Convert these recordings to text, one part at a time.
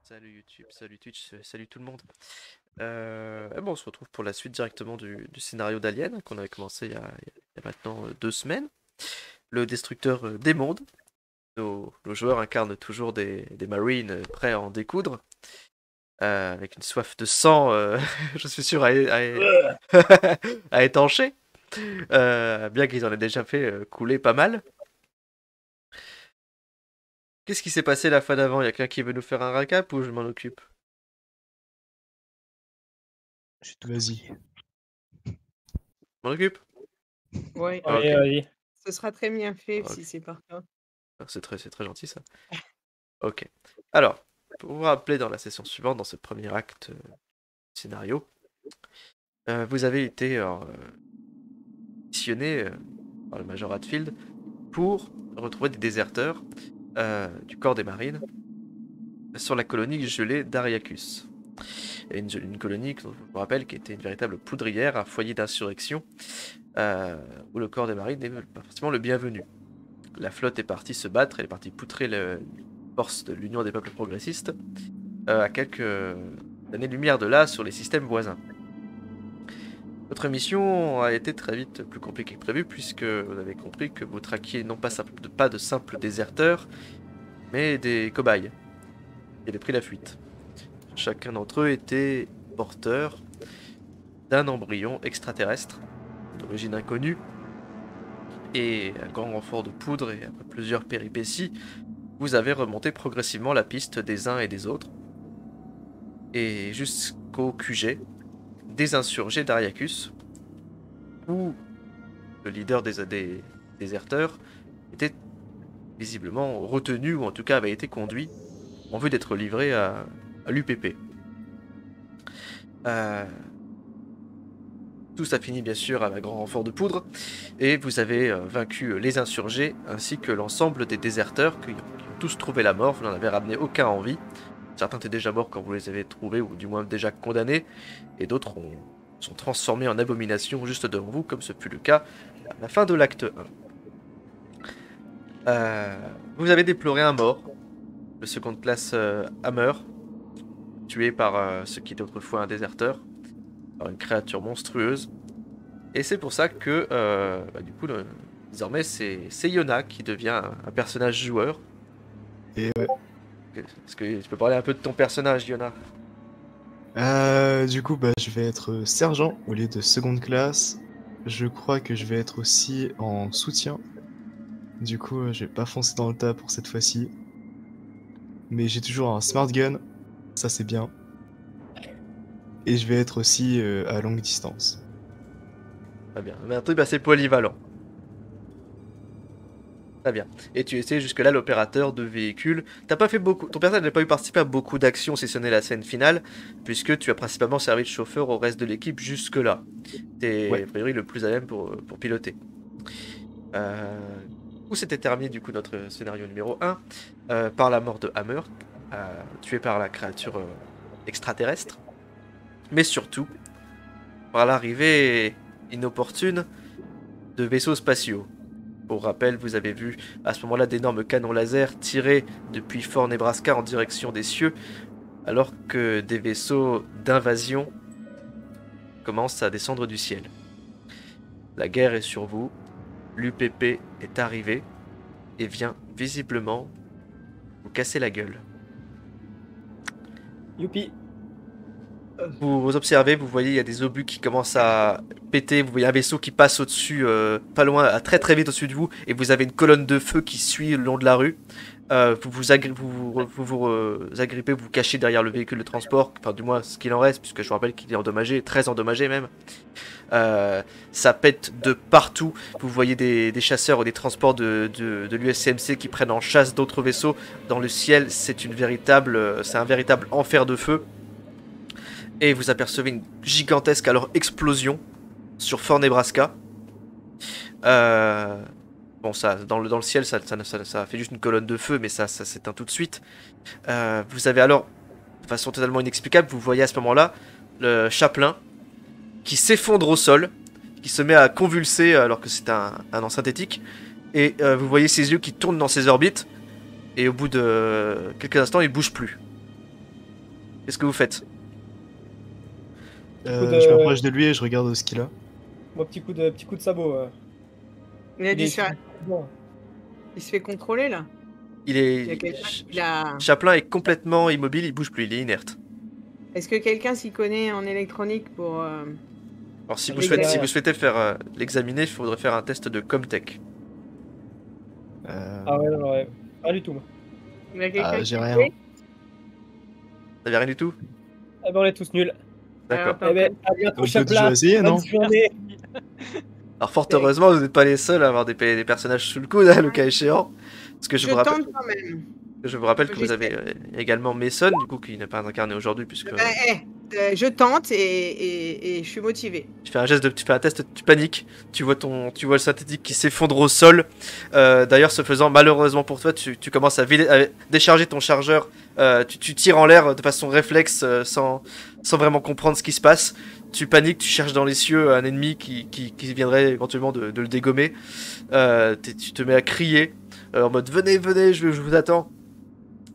Salut YouTube, salut Twitch, salut tout le monde. On se retrouve pour la suite directement du scénario d'Alien qu'on avait commencé il y a maintenant 2 semaines. Le destructeur des mondes. Nos joueurs incarnent toujours des Marines prêts à en découdre, avec une soif de sang, je suis sûr, à étancher, bien qu'ils en aient déjà fait couler pas mal. Qu'est-ce qui s'est passé la fois d'avant? Il y a quelqu'un qui veut nous faire un recap ou je m'en occupe? Vas-y. Je m'en occupe? Ouais, Ah, Allez, ok. allez. ce sera très bien fait Ok. si c'est par toi. C'est très gentil ça. Ok. Alors, pour vous rappeler dans la session suivante, dans ce premier acte scénario, vous avez été missionné par le Major Hatfield pour retrouver des déserteurs du corps des marines sur la colonie gelée d'Ariacus. Et une colonie, je vous rappelle, qui était une véritable poudrière, un foyer d'insurrection, où le corps des marines n'est pas forcément le bienvenu. La flotte est partie se battre, elle est partie poutrer les forces de l'Union des peuples progressistes, à quelques années-lumière de là, sur les systèmes voisins. Votre mission a été très vite plus compliquée que prévu, puisque vous avez compris que vous traquiez non pas, pas de simples déserteurs, mais des cobayes, qui avaient pris la fuite. Chacun d'entre eux était porteur d'un embryon extraterrestre, d'origine inconnue, et un grand renfort de poudre et après plusieurs péripéties, vous avez remonté progressivement la piste des uns et des autres, et jusqu'au QG des insurgés d'Ariacus, où le leader des déserteurs était visiblement retenu, ou en tout cas avait été conduit, en vue d'être livré à l'UPP. Tout ça finit bien sûr à un grand renfort de poudre, et vous avez vaincu les insurgés, ainsi que l'ensemble des déserteurs, qui ont tous trouvé la mort, vous n'en avez ramené aucun en vie. Certains étaient déjà morts quand vous les avez trouvés, ou du moins déjà condamnés, et d'autres sont transformés en abominations juste devant vous, comme ce fut le cas à la fin de l'acte 1. Vous avez déploré un mort, le seconde classe Hammer, tué par ce qui était autrefois un déserteur, par une créature monstrueuse. Et c'est pour ça que, du coup, désormais, c'est Yona qui devient un personnage joueur. Et ouais. Est-ce que tu peux parler un peu de ton personnage, Yona? Du coup, je vais être sergent au lieu de seconde classe. Je crois que je vais être aussi en soutien. Du coup, je vais pas foncer dans le tas pour cette fois-ci. Mais j'ai toujours un smart gun, ça c'est bien. Et je vais être aussi à longue distance. Très bien. Mais un truc assez polyvalent. Très bien. Et tu étais jusque-là l'opérateur de véhicules. T'as pas fait beaucoup. Ton personnage n'a pas eu participé à beaucoup d'actions, si ce n'est la scène finale, puisque tu as principalement servi de chauffeur au reste de l'équipe jusque-là. T'es Ouais. a priori le plus à même pour piloter. Où s'était terminé du coup notre scénario numéro 1 par la mort de Hammer, tué par la créature extraterrestre, mais surtout par l'arrivée inopportune de vaisseaux spatiaux. Pour rappel, vous avez vu à ce moment-là d'énormes canons laser tirés depuis Fort Nebraska en direction des cieux, alors que des vaisseaux d'invasion commencent à descendre du ciel. La guerre est sur vous, l'UPP est arrivé et vient visiblement vous casser la gueule. Youpi. Vous observez, vous voyez, il y a des obus qui commencent à péter, vous voyez un vaisseau qui passe au-dessus, pas loin, très très vite au-dessus de vous, et vous avez une colonne de feu qui suit le long de la rue. Vous agrippez, vous cachez derrière le véhicule de transport, enfin du moins ce qu'il en reste, puisque je vous rappelle qu'il est endommagé, très endommagé même. Ça pète de partout, vous voyez des chasseurs ou des transports de l'USCMC qui prennent en chasse d'autres vaisseaux dans le ciel, c'est un véritable enfer de feu. Et vous apercevez une gigantesque explosion sur Fort Nebraska. Bon, ça, dans le ciel, ça fait juste une colonne de feu, mais ça s'éteint tout de suite. Vous avez alors, de façon totalement inexplicable, vous voyez à ce moment-là le Chaplin qui s'effondre au sol, qui se met à convulser alors que c'est un an synthétique. Et vous voyez ses yeux qui tournent dans ses orbites. Et au bout de quelques instants, il bouge plus. Qu'est-ce que vous faites? Coup de- Je m'approche de lui et je regarde ce qu'il a. Moi, petit coup de sabot. Il a Il dû est se faire- bon. il se fait contrôler là. Il Il y a est. quelqu'un qui l'a- Chaplin est complètement immobile, il bouge plus, il est inerte. Est-ce que quelqu'un s'y connaît en électronique pour. Alors si Ah, vous, mais souhaitez, il a- si vous souhaitez faire l'examiner, il faudrait faire un test de Comtech. Ah ouais, non, ouais. Pas du tout, moi. Il y a quelqu'un Ah, qui j'ai le rien. fait T'avais rien du tout? Ah ben, on est tous nuls. D'accord. Alors, Eh ben, attends, à bientôt, On peut Chaplin. déjà essayer, non? Bonne journée. Alors fort heureusement, vous n'êtes pas les seuls à avoir des personnages sous le coude, hein, le cas échéant. Parce que je je vous rappelle, tente quand même. que vous J'essaie. avez également Mason, du coup, qui n'est pas incarné aujourd'hui, puisque Je tente et je suis motivée. tu fais un test, tu paniques, tu vois le synthétique qui s'effondre au sol. D'ailleurs, ce faisant, malheureusement pour toi, tu commences à décharger ton chargeur. Tu tires en l'air de façon réflexe, sans vraiment comprendre ce qui se passe. Tu paniques, tu cherches dans les cieux un ennemi qui viendrait éventuellement de le dégommer. Tu te mets à crier en mode venez, je vous attends.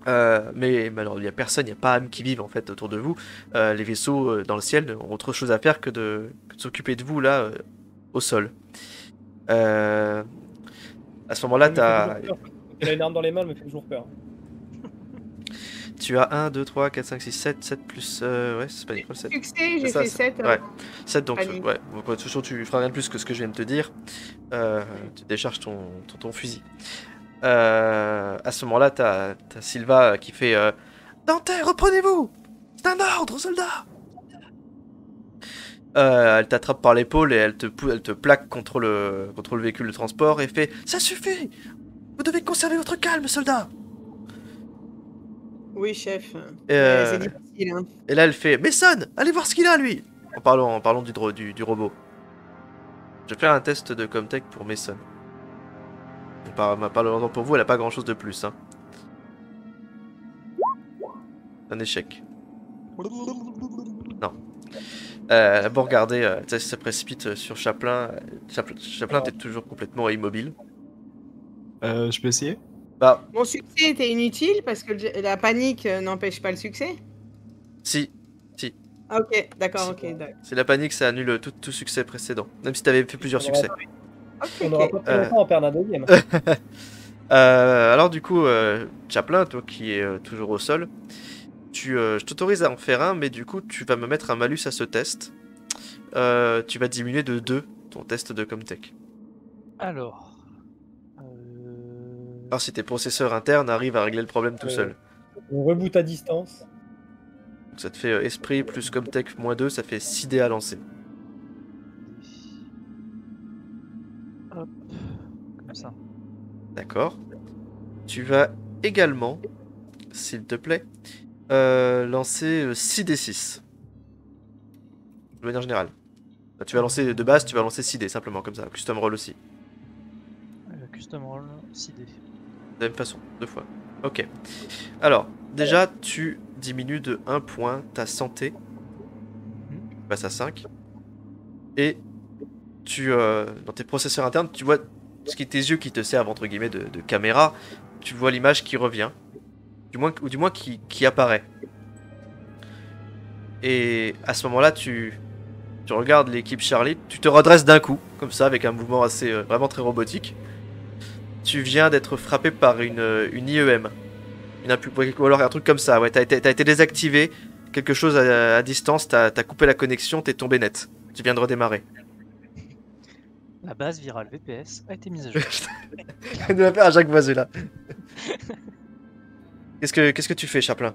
Mais alors il n'y a personne, il n'y a pas âme qui vive en fait autour de vous. Les vaisseaux dans le ciel ont autre chose à faire que de s'occuper de vous là au sol. À ce moment-là, Il a une arme dans les mains, elle me fait toujours peur. tu as 1, 2, 3, 4, 5, 6, 7 plus... ouais, c'est pas Nicole, 7. Succès, C'est j'ai ça, fait c'est- 7. ouais. 7 donc, Panique. ouais, donc, de toute façon tu feras rien de plus que ce que je viens de te dire. Tu décharges ton fusil. À ce moment-là, t'as Sylva qui fait Dante, reprenez-vous! C'est un ordre, soldat! Elle t'attrape par l'épaule et elle te plaque contre le véhicule de transport et fait ça suffit! Vous devez conserver votre calme, soldat! Oui, chef. Euh, C'est difficile. Hein. Et là, elle fait Mason, allez voir ce qu'il a, lui! En parlant du robot. Je vais faire un test de Comtech pour Mason. Malheureusement pour vous, elle a pas grand chose de plus. Hein. Un échec. Non. Elle a beau regarder, ça se précipite sur Chaplin. Chaplin, t'es toujours complètement immobile. Je peux essayer? Bah, Mon succès était inutile parce que la panique n'empêche pas le succès. si. Ah, ok, d'accord, ok. D'accord. C'est la panique, ça annule tout succès précédent. Même si t'avais fait plusieurs succès. Ok, On n'aura ok. pas très longtemps à perdre un deuxième. Alors du coup, Chaplin, toi qui es toujours au sol, je t'autorise à en faire un, mais du coup tu vas me mettre un malus à ce test. Tu vas diminuer de 2 ton test de Comtech. Alors. Alors si tes processeurs internes arrivent à régler le problème tout seul. On reboot à distance. Donc ça te fait esprit plus Comtech moins 2, ça fait 6 dés à lancer. Hop. Comme ça. D'accord. Tu vas également, s'il te plaît, lancer 6d6. De manière générale. Bah, tu vas lancer de base, tu vas lancer 6d simplement comme ça. Custom roll aussi. Custom roll 6D. De la même façon, 2 fois. Ok. Alors, déjà, tu diminues de 1 point ta santé. Tu passes à 5. Et dans tes processeurs internes, tu vois ce qui est tes yeux qui te servent entre guillemets de caméra. Tu vois l'image qui revient. Du moins qui apparaît. Et à ce moment-là, tu regardes l'équipe Charlie. Tu te redresses d'un coup, comme ça, avec un mouvement assez vraiment très robotique. Tu viens d'être frappé par une IEM. Ou alors un truc comme ça, ouais, t'as été désactivé, quelque chose à distance, t'as coupé la connexion, t'es tombé net. Tu viens de redémarrer. La base virale VPS a été mise à jour. Il nous l'a fait à Jacques Voisin là. Qu'est-ce que tu fais, Chaplin?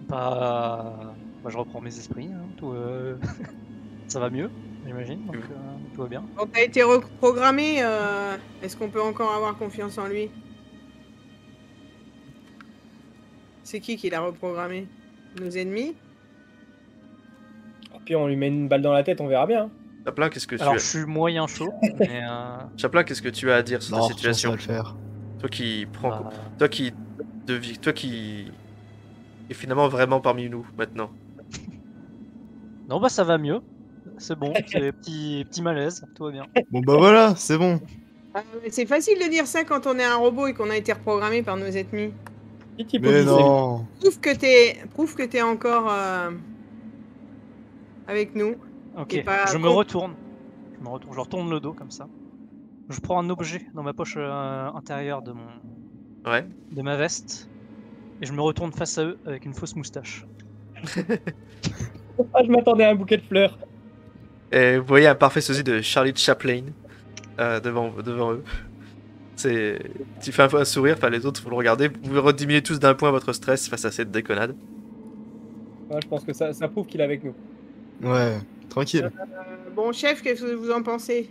Bah, je reprends mes esprits. Hein, tout, ça va mieux, j'imagine. Donc, tout va bien. Bon, t'as été reprogrammé. Est-ce qu'on peut encore avoir confiance en lui? C'est qui l'a reprogrammé? Nos ennemis? Puis on lui met une balle dans la tête, on verra bien. Chaplin, qu'est-ce que tu Alors, as... je suis moyen chaud, mais Chaplin, qu'est-ce que tu as à dire sur Non, ta situation? ça va le faire. Toi qui prends... bah, Toi qui est finalement vraiment parmi nous maintenant. non, bah ça va mieux. C'est bon, c'est petit malaise, tout va bien. Bon bah voilà, c'est bon. C'est facile de dire ça quand on est un robot et qu'on a été reprogrammé par nos ennemis. Petit Mais hypoglycémie. non. Prouve que t'es encore avec nous. Ok, Et pas je me con. retourne. Je retourne le dos comme ça. Je prends un objet dans ma poche intérieure Ouais. de ma veste et je me retourne face à eux avec une fausse moustache. Ah, je m'attendais à un bouquet de fleurs. Et vous voyez un parfait sosie de Charlie Chaplin devant eux. Tu fais un peu un sourire, enfin les autres vous le regardez, vous rediminuez tous d'un point votre stress face à cette déconnade. Ouais, je pense que ça prouve qu'il est avec nous. Ouais, tranquille. Bon, chef, qu'est-ce que vous en pensez?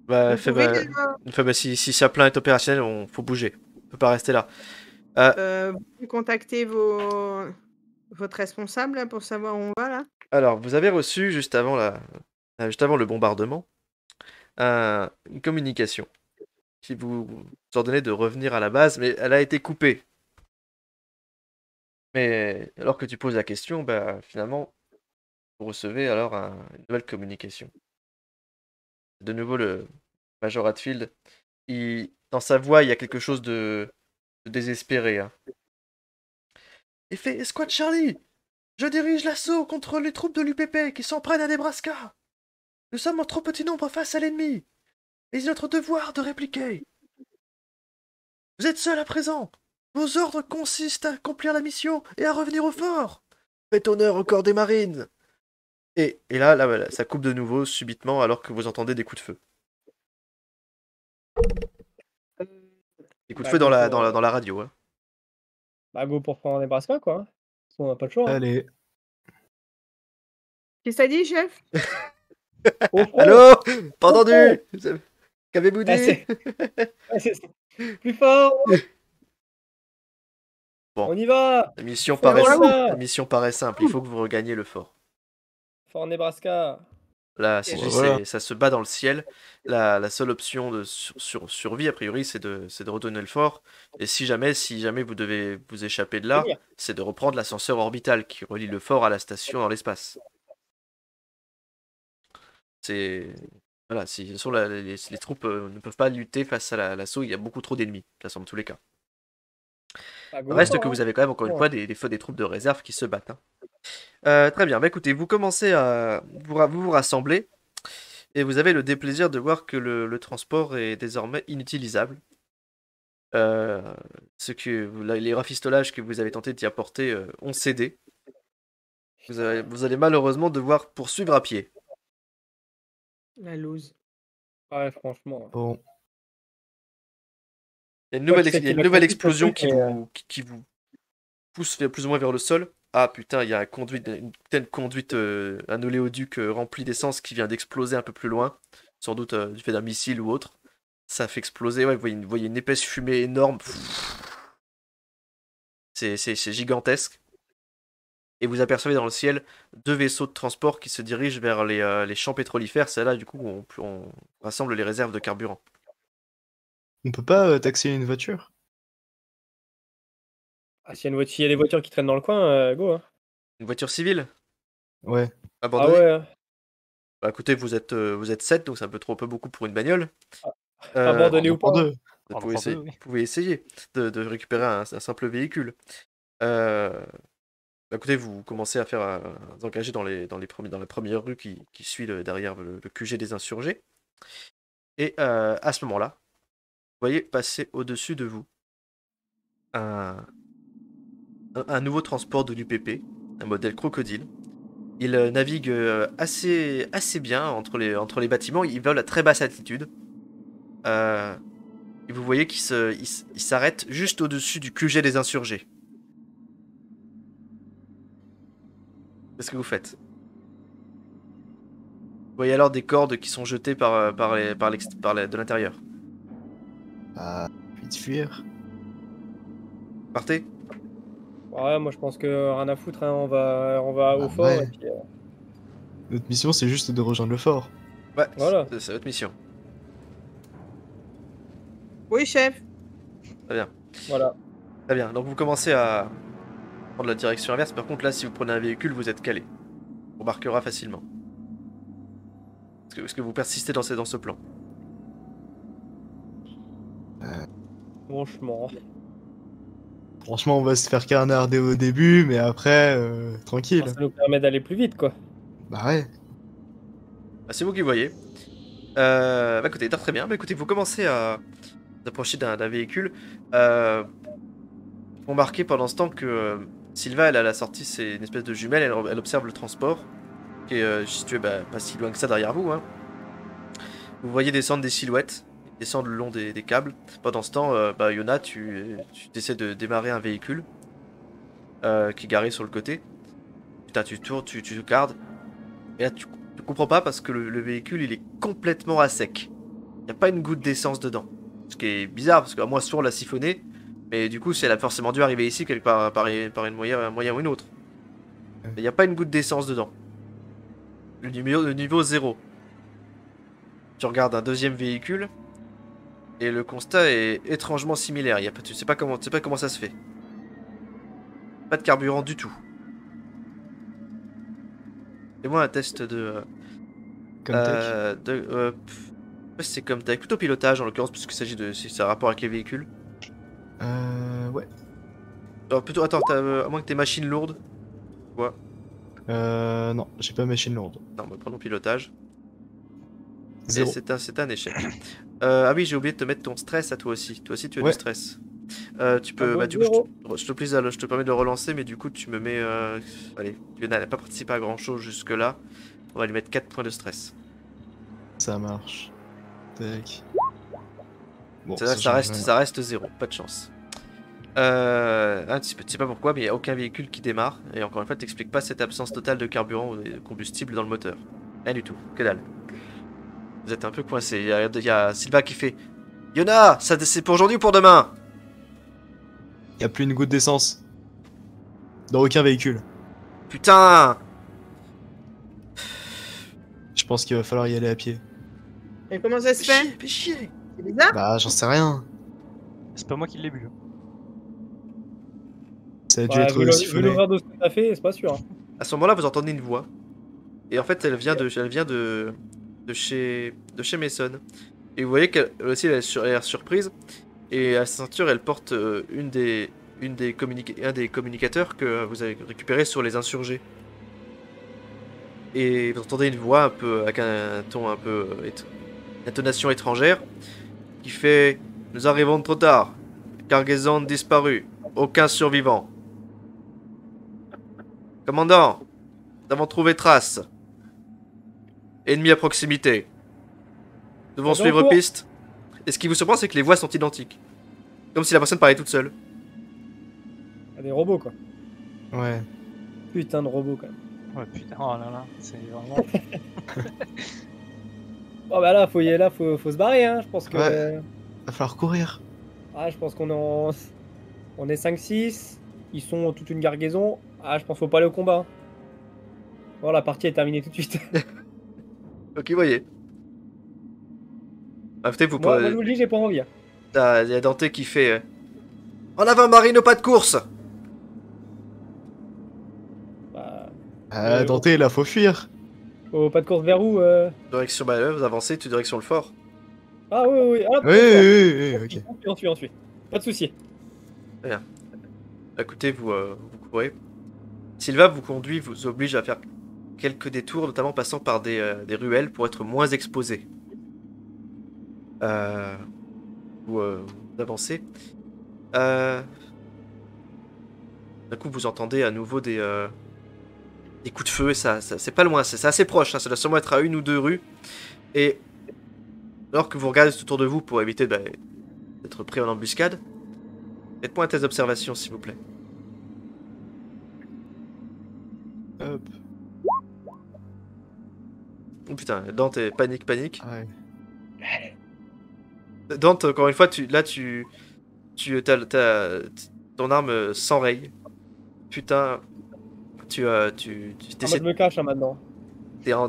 Bah, Vous pouvez si Chaplin est opérationnel, faut bouger. On peut pas rester là. vous pouvez contacter votre responsable là, pour savoir où on va là? Alors, vous avez reçu juste avant le bombardement une communication qui vous ordonnait de revenir à la base, mais elle a été coupée. Mais alors que tu poses la question, bah finalement, vous recevez alors une nouvelle communication. De nouveau le Major Hatfield. Dans sa voix, il y a quelque chose de désespéré. Hein. Il fait Escouade Charlie, je dirige l'assaut contre les troupes de l'UPP qui s'en prennent à Nebraska. Nous sommes en trop petit nombre face à l'ennemi. Et c'est notre devoir de répliquer. Vous êtes seul à présent. Vos ordres consistent à accomplir la mission et à revenir au fort. Faites honneur au corps des marines. Et là, voilà, ça coupe de nouveau subitement alors que vous entendez des coups de feu. Des coups de feu dans la radio. Hein. Bah, go pour prendre Nebraska, quoi. Hein. Parce qu'on n'a pas le choix. Hein. Allez. Qu'est-ce que ça dit, chef? Au front. Allô? Pas Au entendu? front. Qu'avez-vous dit? Ah, c'est plus fort. Bon. On y va. La mission Fort paraît simple. Il faut que vous regagniez le fort. Fort Nebraska. La Ouais, CJ, voilà. ça se bat dans le ciel. La seule option de survie, a priori, c'est de retourner le fort. Et si jamais vous devez vous échapper de là, Venir. c'est de reprendre l'ascenseur orbital qui relie le fort à la station dans l'espace. C'est... Voilà, si, de toute façon, les troupes ne peuvent pas lutter face à l'assaut, il y a beaucoup trop d'ennemis, de toute façon, dans tous les cas. Bah, go Reste fort, que hein. vous avez quand même, encore une Ouais. fois, des troupes de réserve qui se battent. Très bien, bah écoutez, vous commencez à vous rassemblez. Et vous avez le déplaisir de voir que le transport est désormais inutilisable. Les rafistolages que vous avez tenté d'y apporter ont cédé. Vous allez malheureusement devoir poursuivre à pied. La loose. Ouais, franchement. Bon. Il y a une Toi nouvelle, qui sais il y a qu'il une a nouvelle compris ton explosion truc, qui vous pousse plus ou moins vers le sol. Ah putain, il y a une telle conduite, un oléoduc rempli d'essence qui vient d'exploser un peu plus loin. Sans doute du fait d'un missile ou autre. Ça fait exploser, ouais, vous voyez une épaisse fumée énorme. C'est gigantesque. Et vous apercevez dans le ciel 2 vaisseaux de transport qui se dirigent vers les champs pétrolifères. C'est là, du coup, où on rassemble les réserves de carburant. On peut pas taxer une voiture? Ah, s'il y a des voitures qui traînent dans le coin, go. Hein. Une voiture civile Ouais. Ah abandonnée? ouais. Hein. Bah écoutez, vous êtes 7, donc c'est un peu beaucoup pour une bagnole. Abandonné ou Pour pas. deux. Vous Pardon, pouvez pour essayer, deux, oui. vous pouvez essayer de récupérer un simple véhicule. Bah écoutez, vous commencez à vous engager dans la première rue qui suit derrière le QG des insurgés. Et à ce moment-là, vous voyez passer au-dessus de vous un nouveau transport de l'UPP, un modèle crocodile. Il navigue assez bien entre les bâtiments. Il vole à très basse altitude. Et vous voyez qu'il s'arrête juste au-dessus du QG des insurgés. Qu'est-ce que vous faites? Vous voyez alors des cordes qui sont jetées de l'intérieur. Ah, vite fuir. Partez. Ouais, moi je pense que rien à foutre, hein. On va au Bah, fort. ouais. Et puis, Notre mission, c'est juste de rejoindre le fort. Ouais, Voilà. c'est votre mission. Oui, chef. Très bien. Voilà. Très bien. Donc vous commencez à prendre la direction inverse. Par contre, là, si vous prenez un véhicule, vous êtes calé. On marquera facilement. Est-ce que vous persistez dans ce plan? Franchement. Franchement, on va se faire carnarder au début, mais après, tranquille. Ça nous permet d'aller plus vite, quoi. Bah ouais. Ah, c'est vous qui voyez. Bah écoutez, très bien. Bah écoutez, vous commencez à vous approcher d'un véhicule. Vous remarquez pendant ce temps que Sylva, elle a la sortie, c'est une espèce de jumelle, elle observe le transport, qui est situé pas si loin que ça derrière vous. Hein. Vous voyez descendre des silhouettes, descendre le long des câbles. Pendant ce temps, Yona, tu essaies de démarrer un véhicule qui est garé sur le côté. Putain, tu tournes, tu regardes, et là tu comprends pas parce que le véhicule il est complètement à sec. Il n'y a pas une goutte d'essence dedans. Ce qui est bizarre parce que moi souvent on l'a siphonné, mais du coup elle a forcément dû arriver ici quelque part par un moyen ou une autre. Il n'y a pas une goutte d'essence dedans. Le niveau 0. Tu regardes un deuxième véhicule et le constat est étrangement similaire. Tu sais pas comment ça se fait. Pas de carburant du tout. Fais-moi un test de. Comme tech. C'est comme tech, plutôt pilotage en l'occurrence, puisqu'il s'agit de. C'est un rapport avec les véhicules. Ouais. Alors, plutôt, attends, à moins que tes machines lourdes. Quoi? Non, j'ai pas machine lourde. Non, bah, prenons pilotage. Et 0. c'est un échec. Ah oui, j'ai oublié de te mettre ton stress à toi aussi. Toi aussi, tu as du stress. Tu peux. Bah, du coup, je te permets de le relancer, mais du coup, tu me mets. Allez, Lionel n'a pas participé à grand chose jusque-là. On va lui mettre 4 points de stress. Ça marche. Tac. Bon, Ça reste 0, pas de chance. Tu sais pas pourquoi, mais il n'y a aucun véhicule qui démarre. Et encore une fois, t'expliques pas cette absence totale de carburant ou de combustible dans le moteur. Rien du tout, que dalle. Vous êtes un peu coincé. Il y a Sylva qui fait Yona, c'est pour aujourd'hui ou pour demain? Y a plus une goutte d'essence. Dans aucun véhicule. Putain! Je pense qu'il va falloir y aller à pied. Et comment ça se fait? Fais chier! C'est bizarre. Bah, j'en sais rien. C'est pas moi qui l'ai bu. Ça a dû Ouais, être vu siphonné. l'horaire de ce que t'as fait, c'est pas sûr. Hein. À ce moment-là, vous entendez une voix. Et en fait, elle vient de chez Mason. Et vous voyez qu'elle aussi, elle a l'air surprise. Et à sa ceinture, elle porte un des communicateurs que vous avez récupéré sur les insurgés. Et vous entendez une voix un peu avec un ton un peu intonation étrangère qui fait Nous arrivons trop tard. Cargaison disparue. Aucun survivant. Commandant, nous avons trouvé trace. Ennemi à proximité. Nous devons suivre piste. Et ce qui vous surprend, c'est que les voix sont identiques. Comme si la personne parlait toute seule. Y'a des robots, quoi. Ouais. Putain de robots, quand même. Ouais, putain, oh là là, c'est vraiment. Oh bah là, faut se barrer, hein. Je pense que. Ouais. Va falloir courir. Ah, je pense qu'on est on est 5-6. Ils sont toute une gargaison. Ah, je pense qu'il faut pas aller au combat. Bon, la partie est terminée tout de suite. Ok, voyez. Ah, peut-être vous Moi, pouvez. je vous le dis, j'ai pas envie. Hein. Il y a Dante qui fait En avant, Marine, au pas de course. Bah, Dante, là, faut fuir. pas de course vers où Direction, vous avancez, tu direction le fort. Ah oui, oui, hop, Oui, ok. on suit. Pas de soucis. Écoutez, vous courez. Sylva vous conduit, vous oblige à faire quelques détours, notamment passant par des ruelles pour être moins exposé. Vous avancez. D'un coup, vous entendez à nouveau des coups de feu, et ça c'est pas loin, c'est assez proche, hein, ça doit sûrement être à 1 ou 2 rues. Et alors que vous regardez autour de vous pour éviter d'être pris en embuscade, faites-moi un test d'observation, s'il vous plaît. Hop. Oh putain, Dante, panique. Ouais. Dante, encore une fois, t'as ton arme s'enraye. Putain, tu Je me cache hein, maintenant.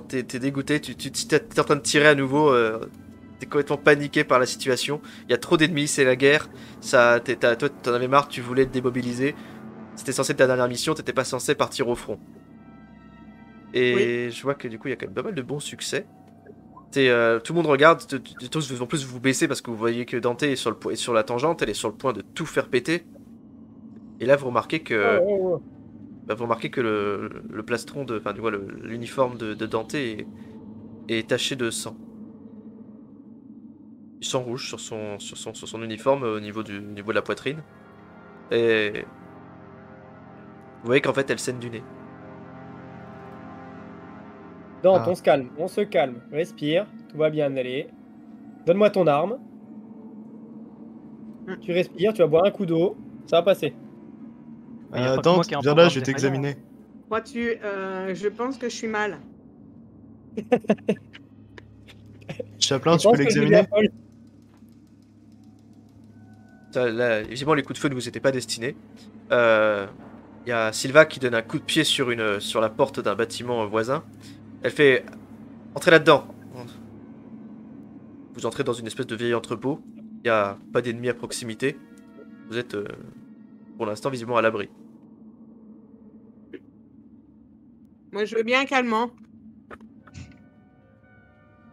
t'es dégoûté, t'es en train de tirer à nouveau. T'es complètement paniqué par la situation. Il y a trop d'ennemis, c'est la guerre. Toi, t'en avais marre, tu voulais te démobiliser. C'était censé être ta dernière mission, t'étais pas censé partir au front. Et je vois que du coup, il y a quand même pas mal de bons succès. Tout le monde regarde, en plus vous vous baissez parce que vous voyez que Dante est sur la tangente, elle est sur le point de tout faire péter. Et là, vous remarquez que, Oh, oh, vous remarquez que le plastron de, enfin, tu vois, l'uniforme de Dante est taché de sang. Du sang rouge sur son uniforme au niveau de la poitrine. Et vous voyez qu'en fait, elle saigne du nez. Dante, Ah. on se calme, respire, tout va bien aller. Donne-moi ton arme. Tu respires, tu vas boire un coup d'eau, ça va passer. Mais y a pas que moi Dante, qui ai un viens là, programme je vais défaillant, t'examiner. Crois-tu, je pense que je suis mal. Chaplin, Je tu peux pense que je vais l'examiner? bien folle. Là, évidemment, les coups de feu ne vous étaient pas destinés. Il y a Silva qui donne un coup de pied sur la porte d'un bâtiment voisin. Elle fait entrez là-dedans. Vous entrez dans une espèce de vieil entrepôt. Il n'y a pas d'ennemis à proximité. Vous êtes pour l'instant visiblement à l'abri. Moi, je veux bien un calmant.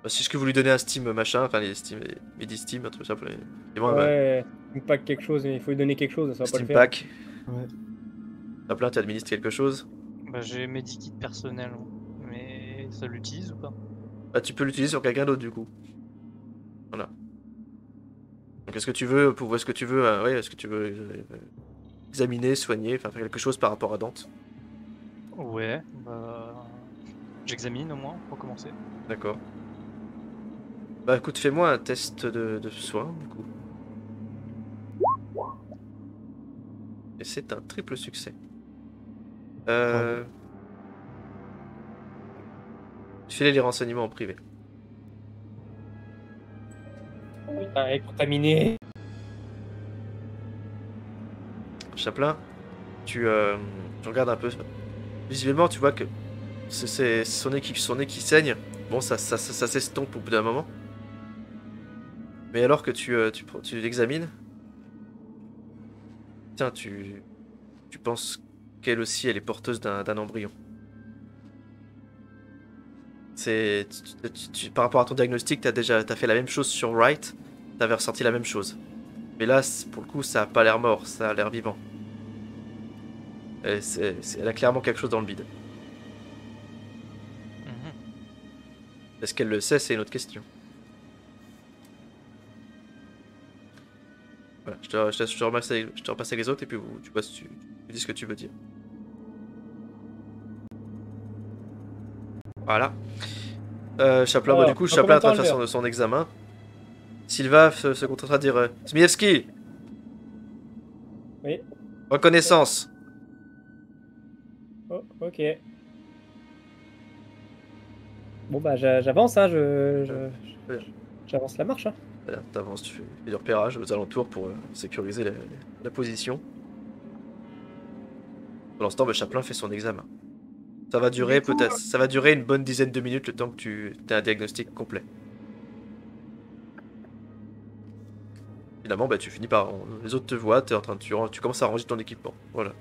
Si ce que vous lui donnez un Steam machin, enfin les Steam, les Midi Steam, un truc simple. Et moi, Ouais, il me pack quelque chose, mais il faut lui donner quelque chose, ça va pas Steam le faire. Pack. Ouais. Chaplin, tu administres quelque chose. Bah, j'ai medikit personnel, mais ça l'utilise ou pas? Bah, tu peux l'utiliser sur quelqu'un d'autre du coup. Voilà. Donc est-ce que tu veux, est-ce que tu veux, ouais, est-ce que tu veux examiner, soigner, enfin faire quelque chose par rapport à Dante? Ouais, bah. J'examine au moins pour commencer. D'accord. Bah écoute, fais-moi un test de soin du coup. Et c'est un triple succès. Filez les renseignements en privé. Putain, elle est contaminée. Chaplin, tu regardes un peu. Visuellement, tu vois que c'est son nez qui saigne. Bon, ça s'estompe au bout d'un moment. Mais alors que tu l'examines, tiens, tu penses qu'elle aussi, elle est porteuse d'un embryon. Par rapport à ton diagnostic, t'as fait la même chose sur Wright, t'avais ressenti la même chose. Mais là, pour le coup, ça a pas l'air mort, ça a l'air vivant. Elle a clairement quelque chose dans le bide. Mhm. Est-ce qu'elle le sait, c'est une autre question. Voilà, je te repasse avec les autres et puis tu vois, tu dis ce que tu veux dire. Voilà. Chaplin, Alors, du coup, dans Chaplin est en train de combien de temps faire son examen. Silva se contentera de dire Zmievski, Oui. reconnaissance. Oh, ok. Bon bah j'avance, hein, j'avance la marche. Hein. T'avances, tu fais du repérage aux alentours pour sécuriser la position. Pour l'instant, bah, Chaplin fait son examen. Ça va durer Du coup, peut-être, ça va durer une bonne dizaine de minutes le temps que tu aies un diagnostic complet. Finalement, bah, tu finis par, les autres te voient, t'es en train de, tu commences à ranger ton équipement. Voilà.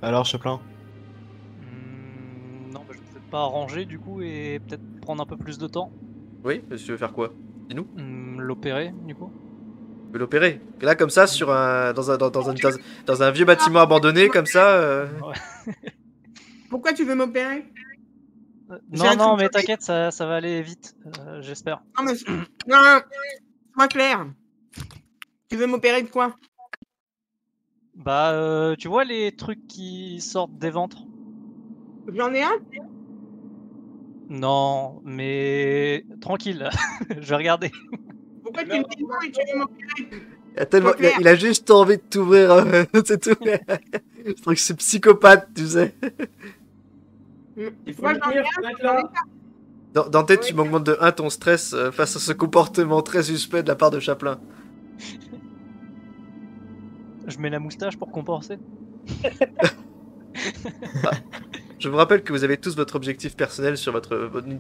Alors, Chaplin? Non, bah, je vais peut-être pas ranger du coup et peut-être prendre un peu plus de temps. Oui, tu veux faire quoi? Dis-nous. L'opérer du coup. Tu veux l'opérer? Là, comme ça, dans un vieux bâtiment abandonné, comme ça. pourquoi tu veux m'opérer? J'ai Non, un non, truc mais t'inquiète, ça va aller vite, j'espère. Non, mais non, sois clair. Tu veux m'opérer de quoi? Bah, tu vois les trucs qui sortent des ventres? J'en ai un? Non, mais tranquille, je vais regarder. Pourquoi tu me dis non et tu veux m'opérer? Il a juste envie de t'ouvrir, c'est tout. Je trouve que c'est psychopathe, tu sais. Il faut Moi, le j'en ai tenir, un, faut être j'en ai là. Dans tête, tu m'augmentes de 1 ton stress face à ce comportement très suspect de la part de Chaplin. Je mets la moustache pour compenser. Je vous rappelle que vous avez tous votre objectif personnel sur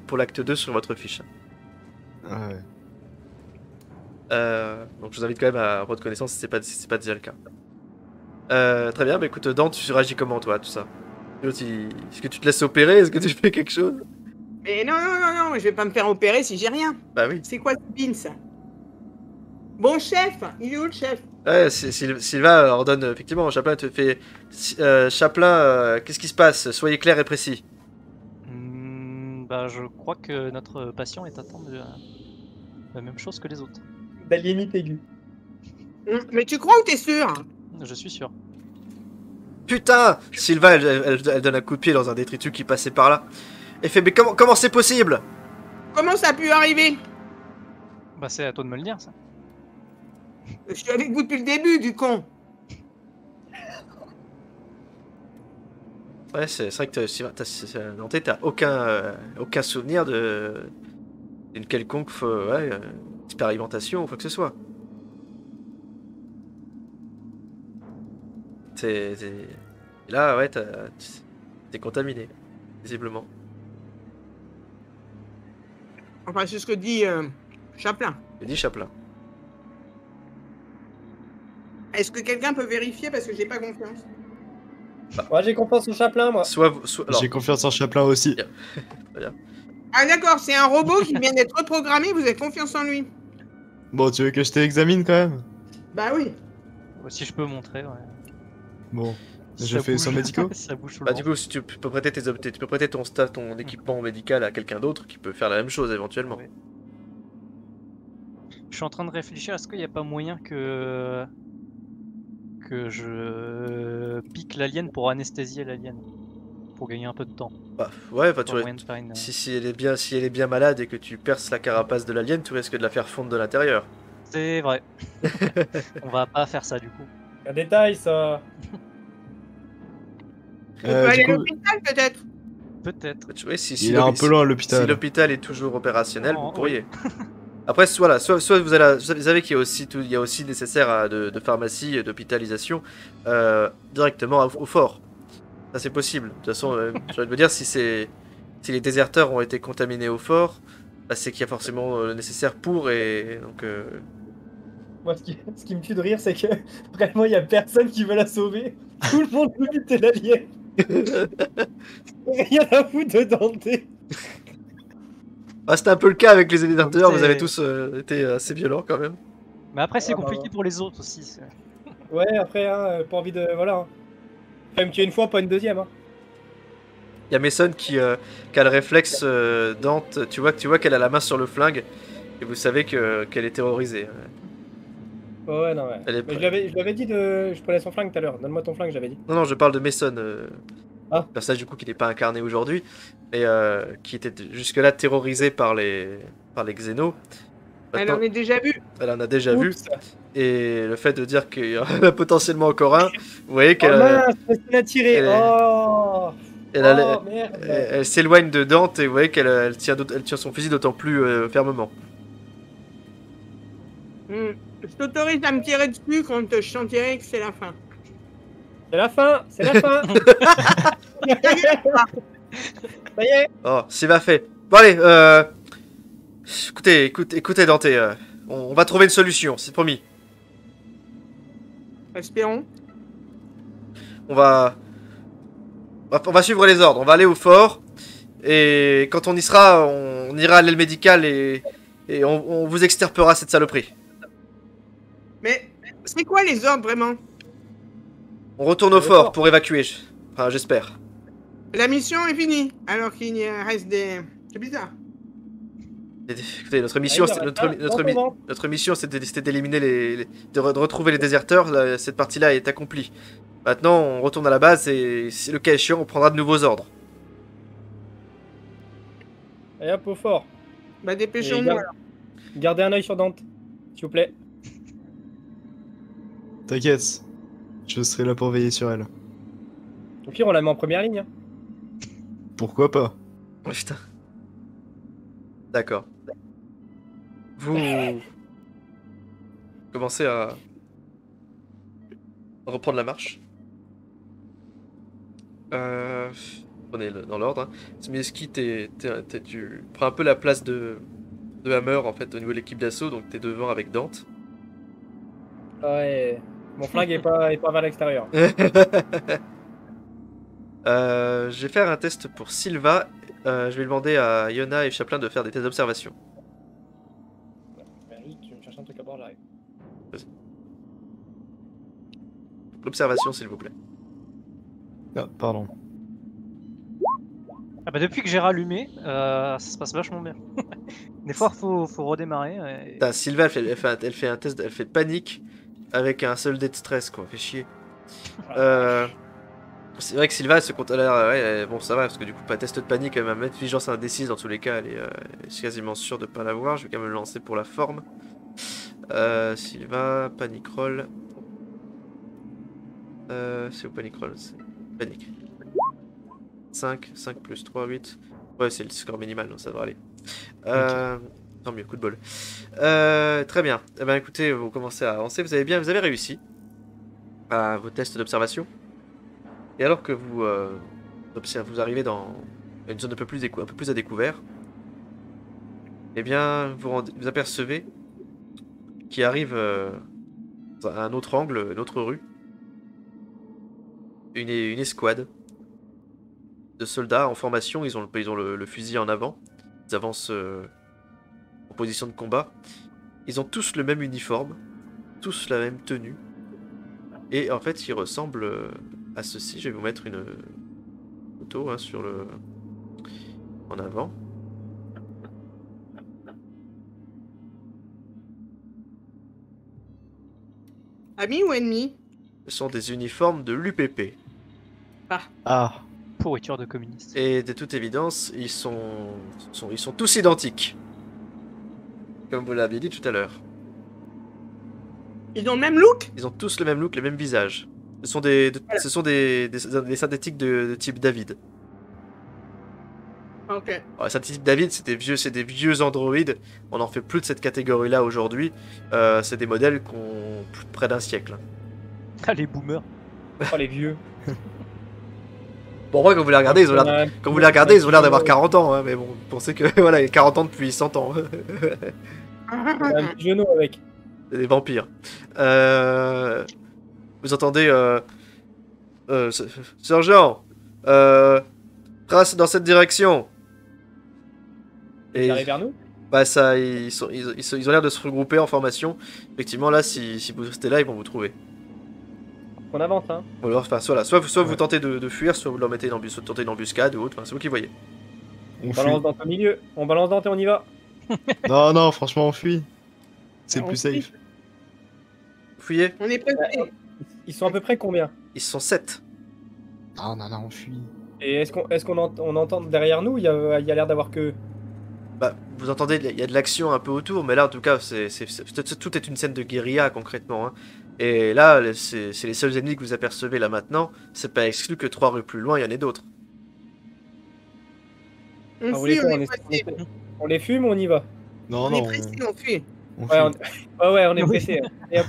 pour l'acte 2 sur votre fiche. Ah ouais. Donc je vous invite quand même à votre connaissance si c'est pas déjà le cas. Très bien, bah écoute, Dante, tu réagis comment toi à tout ça? Est-ce que tu te laisses opérer? Est-ce que tu fais quelque chose? Mais non, je vais pas me faire opérer si j'ai rien. Bah oui. C'est quoi ce pin, ça? Bon, chef, il est où le chef? Ouais, Sylvain ordonne effectivement. Chaplin te fait. Chaplin, qu'est-ce qui se passe? Soyez clair et précis. Bah, je crois que notre patient est atteint de la même chose que les autres. D'aliénite aiguë. Mais tu crois ou t'es sûr? Je suis sûr. Putain! Sylvain, elle donne un coup de pied dans un détritus qui passait par là. Elle fait, mais comment c'est possible? Comment ça a pu arriver? Bah, c'est à toi de me le dire, ça. Je suis avec vous depuis le début, du con. Ouais, c'est vrai que Nantais, t'as aucun souvenir d'une quelconque expérimentation ou quoi que ce soit. Et là, ouais, t'es contaminé, visiblement. Enfin, c'est ce que dit Chaplin. Je dis Chaplin. Est-ce que quelqu'un peut vérifier parce que j'ai pas confiance? Ouais, j'ai confiance au Chaplin, moi. Alors, J'ai confiance en Chaplin aussi. Ah d'accord, c'est un robot qui vient d'être reprogrammé, vous avez confiance en lui? Bon, tu veux que je t'examine quand même? Bah oui. Si je peux montrer, ouais. Bon, Ça je fais sans bouge. médicaux. Ça bouge sous le bah, vent. du coup, si tu peux prêter tu peux prêter ton équipement médical à quelqu'un d'autre qui peut faire la même chose éventuellement. Ouais. Je suis en train de réfléchir, est-ce qu'il n'y a pas moyen que je pique l'alien pour anesthésier l'alien, pour gagner un peu de temps. Bah, ouais, bah, Pas moyen de faire une... si elle est bien malade et que tu perces la carapace de l'alien, tu risques de la faire fondre de l'intérieur. C'est vrai. On va pas faire ça du coup. Un détail, ça. On peut aller Du à coup, l'hôpital peut-être? Peut-être. Tu vois, si il est un peu loin à l'hôpital. Si l'hôpital est toujours opérationnel, Oh, vous pourriez. Après, voilà, soit vous savez qu'il y a aussi il y a aussi nécessaire de pharmacie, d'hôpitalisation directement au fort. Ça c'est possible. De toute façon, j'ai envie de me dire si les déserteurs ont été contaminés au fort, bah, c'est qu'il y a forcément le nécessaire pour et donc. Moi, ce qui me tue de rire, c'est que vraiment, il y a personne qui veut la sauver. Tout le monde veut buter l'alien. Rien à foutre de Dante. Ah, c'était un peu le cas avec les déserteurs. Donc, Vous avez c'est- tous été assez violents quand même. Mais après, c'est Ah, bah, compliqué ouais. pour les autres aussi. Ouais, après, hein, pas envie de. Voilà. Hein. Fais me tuer une fois, pas une deuxième. Hein. Il y a Mason qui a le réflexe Dante. Tu vois qu'elle a la main sur le flingue et vous savez qu'elle est terrorisée. Ouais, non, ouais. Elle est Mais prête. je lui avais dit de. Je prenais son flingue tout à l'heure. Donne-moi ton flingue, j'avais dit. Non, je parle de Mason. Ah. Personnage du coup qui n'est pas incarné aujourd'hui, mais qui était jusque-là terrorisé par les xénos. Elle Maintenant, en est déjà vue. elle en a déjà vu. Oups. Et le fait de dire qu'il y en a potentiellement encore un, vous voyez Oh qu'elle mince, je l'ai tiré. elle est- Oh. elle, Oh merde. elle s'éloigne de Dante et vous voyez elle tient son fusil d'autant plus fermement. Je t'autorise à me tirer dessus quand je sentirai que c'est la fin. C'est la fin, c'est la fin. Ça y est. Oh, c'est pas fait. Bon allez, écoutez Dante, on va trouver une solution, c'est promis. Espérons. On va suivre les ordres. On va aller au fort. Et quand on y sera, on ira à l'aile médicale et on vous extirpera cette saloperie. Mais c'est quoi les ordres vraiment? On retourne au fort pour évacuer. Enfin, j'espère. La mission est finie, alors qu'il y reste des... C'est bizarre. Écoutez, notre mission, notre mission, c'était d'éliminer de retrouver les déserteurs. Cette partie-là est accomplie. Maintenant, on retourne à la base et, si le cas échéant, on prendra de nouveaux ordres. Et hop, au fort. Bah Et dépêchons-nous. Gardez un œil sur Dante, s'il vous plaît. T'inquiète, je serai là pour veiller sur elle. Au pire, on la met en première ligne. Hein. Pourquoi pas? Oh, putain. D'accord. Vous commencez à reprendre la marche. Prenez dans l'ordre. Hein. Smieski, tu prends un peu la place de Hammer en fait au niveau de l'équipe d'assaut, donc t'es devant avec Dante. Ouais. Mon flingue est pas vers l'extérieur. Je vais faire un test pour Sylva. Je vais demander à Yona et Chaplin de faire des tests d'observation. Juste, tu me cherches un truc à bord, j'arrive. l'observation, s'il vous plaît. Ah, pardon. Ah bah depuis que j'ai rallumé, ça se passe vachement bien. Des fois, faut redémarrer. Et... Putain, Sylvain, elle fait un test, elle fait panique avec un seul dé de stress, quoi. Fait chier. C'est vrai que Sylvain se compte à l'air. Ouais, bon, ça va, parce que du coup, pas test de panique, elle va mettre vigilance indécise dans tous les cas. Elle est quasiment sûre de pas l'avoir. Je vais quand même le lancer pour la forme. Sylvain, panic roll. C'est où panic roll? Panique. 5 plus 3, 8. Ouais, c'est le score minimal, donc ça devrait aller. Tant mieux, coup de bol. Très bien. Eh ben, écoutez, vous commencez à avancer. Vous avez réussi à vos tests d'observation. Et alors que vous vous arrivez dans une zone un peu plus à découvert, eh bien, vous apercevez qu'il arrive à un autre angle, une autre rue, une escouade de soldats en formation. Ils ont le fusil en avant. Ils avancent en position de combat. Ils ont tous le même uniforme, tous la même tenue. Et en fait, ils ressemblent à ceci. Je vais vous mettre une photo sur en avant. Amis ou ennemis? Ce sont des uniformes de l'UPP. Ah, Pourriture de communistes. Et de toute évidence, ils sont tous identiques. Comme vous l'aviez dit tout à l'heure. Ils ont le même look? Ils ont tous le même look, le même visage. Ce sont des synthétiques de type David. Ok. Alors, les synthétiques David, c'est des vieux androïdes. On n'en fait plus de cette catégorie-là aujourd'hui. C'est des modèles qui ont près d'un siècle. Ah, les boomers. Oh, les vieux. Bon, moi, quand vous les regardez, ils ont l'air d'avoir 40 ans. Hein, mais bon, vous pensez que voilà, il y a 40 ans depuis 100 ans. Un petit genou avec. C'est des vampires. Vous entendez Sergent, trace dans cette direction. Ils arrivent vers nous? Bah ça, ils ont l'air de se regrouper en formation. Effectivement, là, si vous restez là, ils vont vous trouver. On avance, hein. Ou alors, enfin, soit vous tentez de fuir, soit vous leur mettez tentez une embuscade ou autre. Enfin, c'est vous qui voyez. on On fuit. balance dans ton milieu. On balance dans et on y va. Non, non, franchement, on fuit. C'est Ah, plus on fuit. safe. Vous fuyez. On est pressés. Ils sont à peu près combien? Ils sont 7. Non, non, non, on fuit. Et est-ce qu'on entend derrière nous? Il y a l'air d'avoir que. Bah, vous entendez, il y a de l'action un peu autour, mais là, en tout cas, tout est une scène de guérilla concrètement. Hein. Et là, c'est les seuls ennemis que vous apercevez là maintenant. C'est pas exclu que 3 rues plus loin, il y en ait d'autres. On Ah, vous fuit, les on on est est- pressés. on les fume ou on y va? Non, On non, est pressés, on fuit. on Ouais, fuit. on est Oui. pressé. Et hop,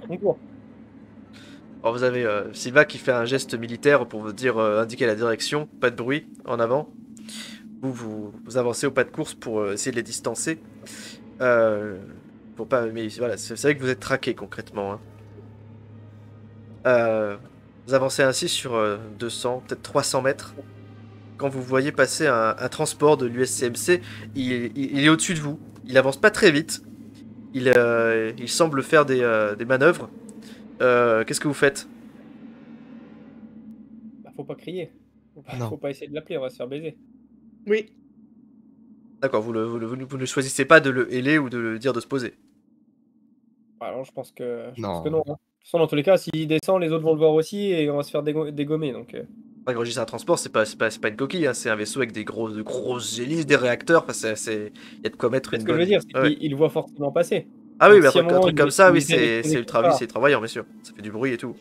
on court. Alors vous avez Silva qui fait un geste militaire pour vous dire indiquer la direction, pas de bruit, en avant. Vous avancez au pas de course pour essayer de les distancer. Pour pas, mais voilà, c'est vrai que vous êtes traqué concrètement. Hein. Vous avancez ainsi sur 200, peut-être 300 mètres. Quand vous voyez passer un transport de l'USCMC, il est au-dessus de vous. Il avance pas très vite. Il semble faire des manœuvres. Qu'est-ce que vous faites? Bah, faut pas crier. Non. Faut pas essayer de l'appeler, on va se faire baiser. Oui. D'accord, vous ne choisissez pas de le héler ou de le dire de se poser. Alors je pense que Non. non. Hein. De toute façon, dans tous les cas, s'il descend, les autres vont le voir aussi et on va se faire dégommer. Donc, Quand je dis c'est un transport, c'est pas une coquille, hein, c'est un vaisseau avec de grosses hélices, des réacteurs. Enfin, il y a de quoi mettre c'est une ce que je bonne. veux dire, c'est Ouais. qu'il le voit forcément passer. Ah oui, Donc, mais si à un un moment, truc il comme est- ça, il oui, est c'est quelque ultra, part. oui, c'est travaillant, bien sûr. Ça fait du bruit et tout.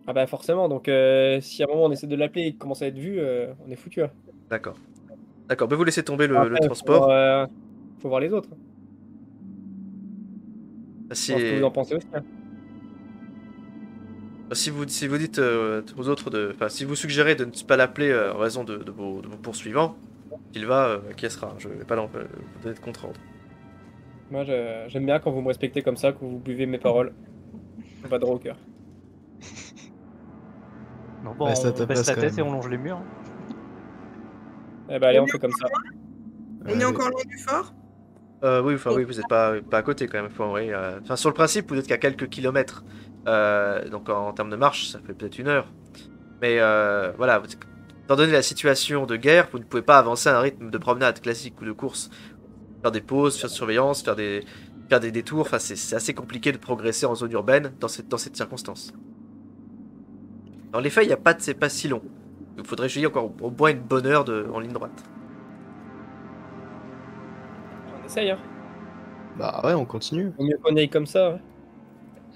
Ah bah forcément, donc si à un moment on essaie de l'appeler et qu'il commence à être vu, on est foutu. Hein. D'accord. D'accord, ben vous laissez tomber le Après, transport. Faut voir les autres. Si, Je pense que vous en pensez aussi. Hein. si vous dites aux autres enfin, si vous suggérez de ne pas l'appeler en raison de vos poursuivants, il va acquiescera. Je vais pas vous donner de compte rendre. Moi j'aime bien quand vous me respectez comme ça, que vous buvez mes paroles. Pas de au cœur. Non, bon, Reste à on ta baisse place, la quand tête et même. on longe les murs. Eh bah allez, on fait comme ça. On est Allez. encore loin du fort? Oui, enfin oui, vous n'êtes pas à côté quand même. Enfin, sur le principe, vous êtes qu'à quelques kilomètres. Donc en termes de marche, ça fait peut-être 1 heure. Mais voilà, étant donné la situation de guerre, vous ne pouvez pas avancer à un rythme de promenade classique ou de course. Faire des pauses, faire de surveillance, faire des détours. Enfin, c'est assez compliqué de progresser en zone urbaine dans cette circonstance. Dans les faits, c'est pas si long. Il faudrait juger encore au moins une bonne heure en ligne droite. On essaye, hein. Bah ouais, on continue. Vaut mieux qu'on aille comme ça. Ouais.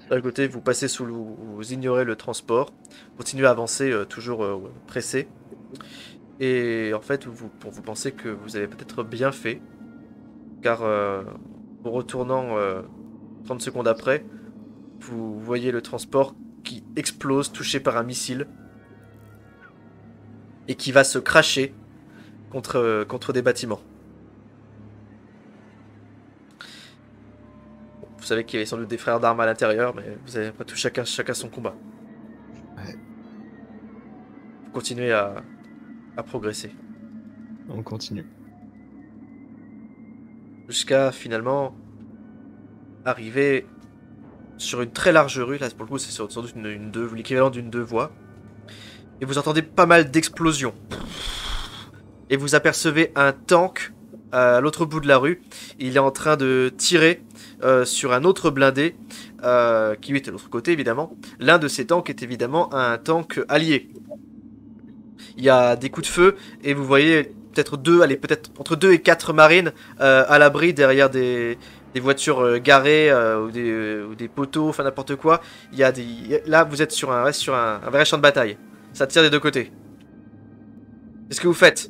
D'un côté, vous passez vous ignorez le transport, continuez à avancer toujours pressé. Et en fait, vous pensez que vous avez peut-être bien fait, car en retournant 30 secondes après, vous voyez le transport qui explose, touché par un missile, et qui va se cracher contre des bâtiments. Vous savez qu'il y avait sans doute des frères d'armes à l'intérieur, mais vous avez après tout chacun son combat. Ouais. Vous continuez à progresser. On continue. Jusqu'à finalement arriver sur une très large rue. Là, pour le coup, c'est sans doute l'équivalent d'une 2 voies. Et vous entendez pas mal d'explosions. Et vous apercevez un tank à l'autre bout de la rue. Il est en train de tirer sur un autre blindé qui est de l'autre côté, évidemment. L'un de ces tanks est évidemment un tank allié. Il y a des coups de feu et vous voyez peut-être entre 2 et 4 marines à l'abri derrière des voitures garées ou des poteaux, enfin n'importe quoi. Là, vous êtes sur un vrai champ de bataille. Ça tire des deux côtés. Qu'est-ce que vous faites?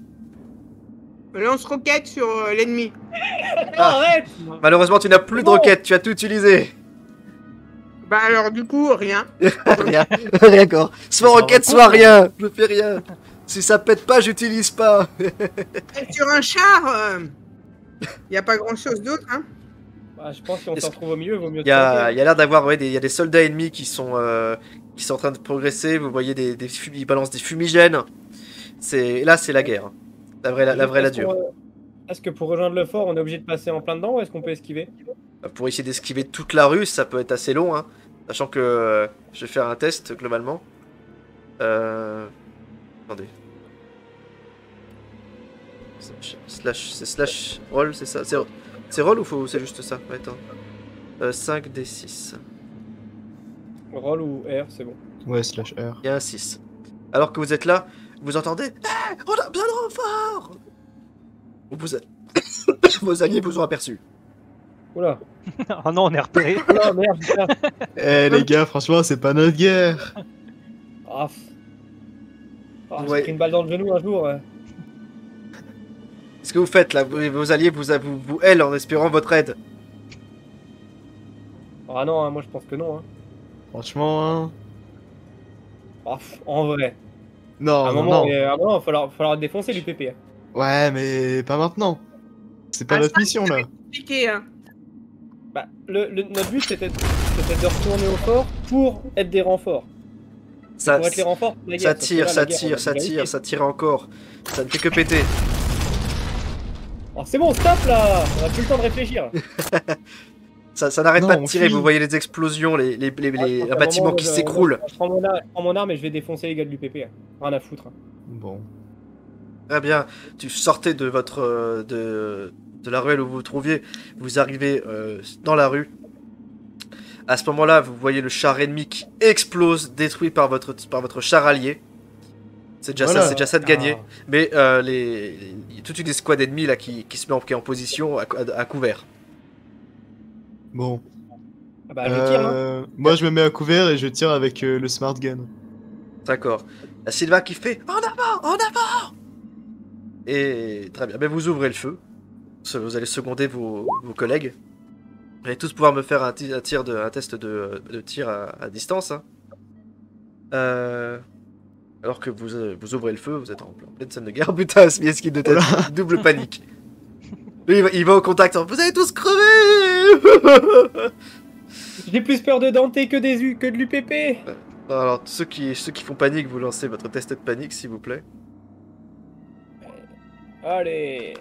Lance-roquette sur l'ennemi. Arrête. Malheureusement, tu n'as plus de roquettes, tu as tout utilisé. Bah alors du coup, rien. Rien, d'accord. Soit roquette, soit rien. Je fais rien. Si ça pète pas, j'utilise pas. Sur un char, y a pas grand-chose d'autre, hein. Bah, je pense que si on s'en trouve au milieu, il vaut mieux. Il y a l'air d'avoir il y a des soldats ennemis qui sont en train de progresser. Vous voyez ils balancent des fumigènes. Là, c'est la guerre. La vraie dure. Est-ce que pour rejoindre le fort, on est obligé de passer en plein dedans ou est-ce qu'on peut esquiver? Pour essayer d'esquiver toute la rue, ça peut être assez long, hein. Sachant que je vais faire un test globalement. Attendez. C'est slash roll, c'est ça? C'est roll ou c'est juste ça? Ouais, attends. 5d6. Roll ou R, c'est bon. Ouais, slash R. Il y a un 6. Alors que vous êtes là, vous entendez hey, on a besoin de renfort. Vos alliés vous ont aperçu. Oula. Oh non, on est repéré. Oula, merde, putain. Eh les gars, franchement, c'est pas notre guerre. Ah, Ouais. j'ai pris une balle dans le genou un jour. Ouais. Qu'est-ce que vous faites là? Vos alliés vous aident en espérant votre aide. Ah non, hein, moi je pense que non. Hein. Franchement, hein. Ah, en vrai. Non, À un non, moment, non. il va falloir défoncer l'UPP. Hein. Ouais, mais pas maintenant. C'est pas Ah, notre ça, mission là. Compliqué, hein. Bah, notre but c'était de retourner au fort pour être des renforts. Ça, Pour être les renforts, la guerre, ça parce que là, tire, la guerre, on a ça tire encore. Ça ne fait que péter. Oh, c'est bon, stop là. On a plus le temps de réfléchir. Ça n'arrête Non, pas de on tirer, fuit. vous voyez les explosions, un bâtiment qui s'écroule. Je prends mon arme et je vais défoncer les gars de l'UPP. Hein. Rien à foutre. Hein. Bon. Très bien, tu sortais de de la ruelle où vous vous trouviez, vous arrivez dans la rue. À ce moment-là, vous voyez le char ennemi qui explose, détruit par votre char allié. C'est déjà Voilà. ça, c'est déjà ça de gagner. Ah. Mais il y a toute une escouade ennemie là qui se met qui est en position à couvert. Bon. Ah bah, je tire. Hein. Moi, je me mets à couvert et je tire avec le smart gun. D'accord. La Sylva qui fait en avant, en avant. Et très bien. Mais vous ouvrez le feu. Vous allez seconder vos collègues. Vous allez tous pouvoir me faire un test de tir à distance. Hein. Alors que vous ouvrez le feu, vous êtes en pleine scène de guerre. Putain, Smith qui de tête, double panique. Lui, il va au contact. Vous allez tous crever. J'ai plus peur de Dante que de l'UPP. Alors, ceux qui font panique, vous lancez votre test de panique, s'il vous plaît. Allez.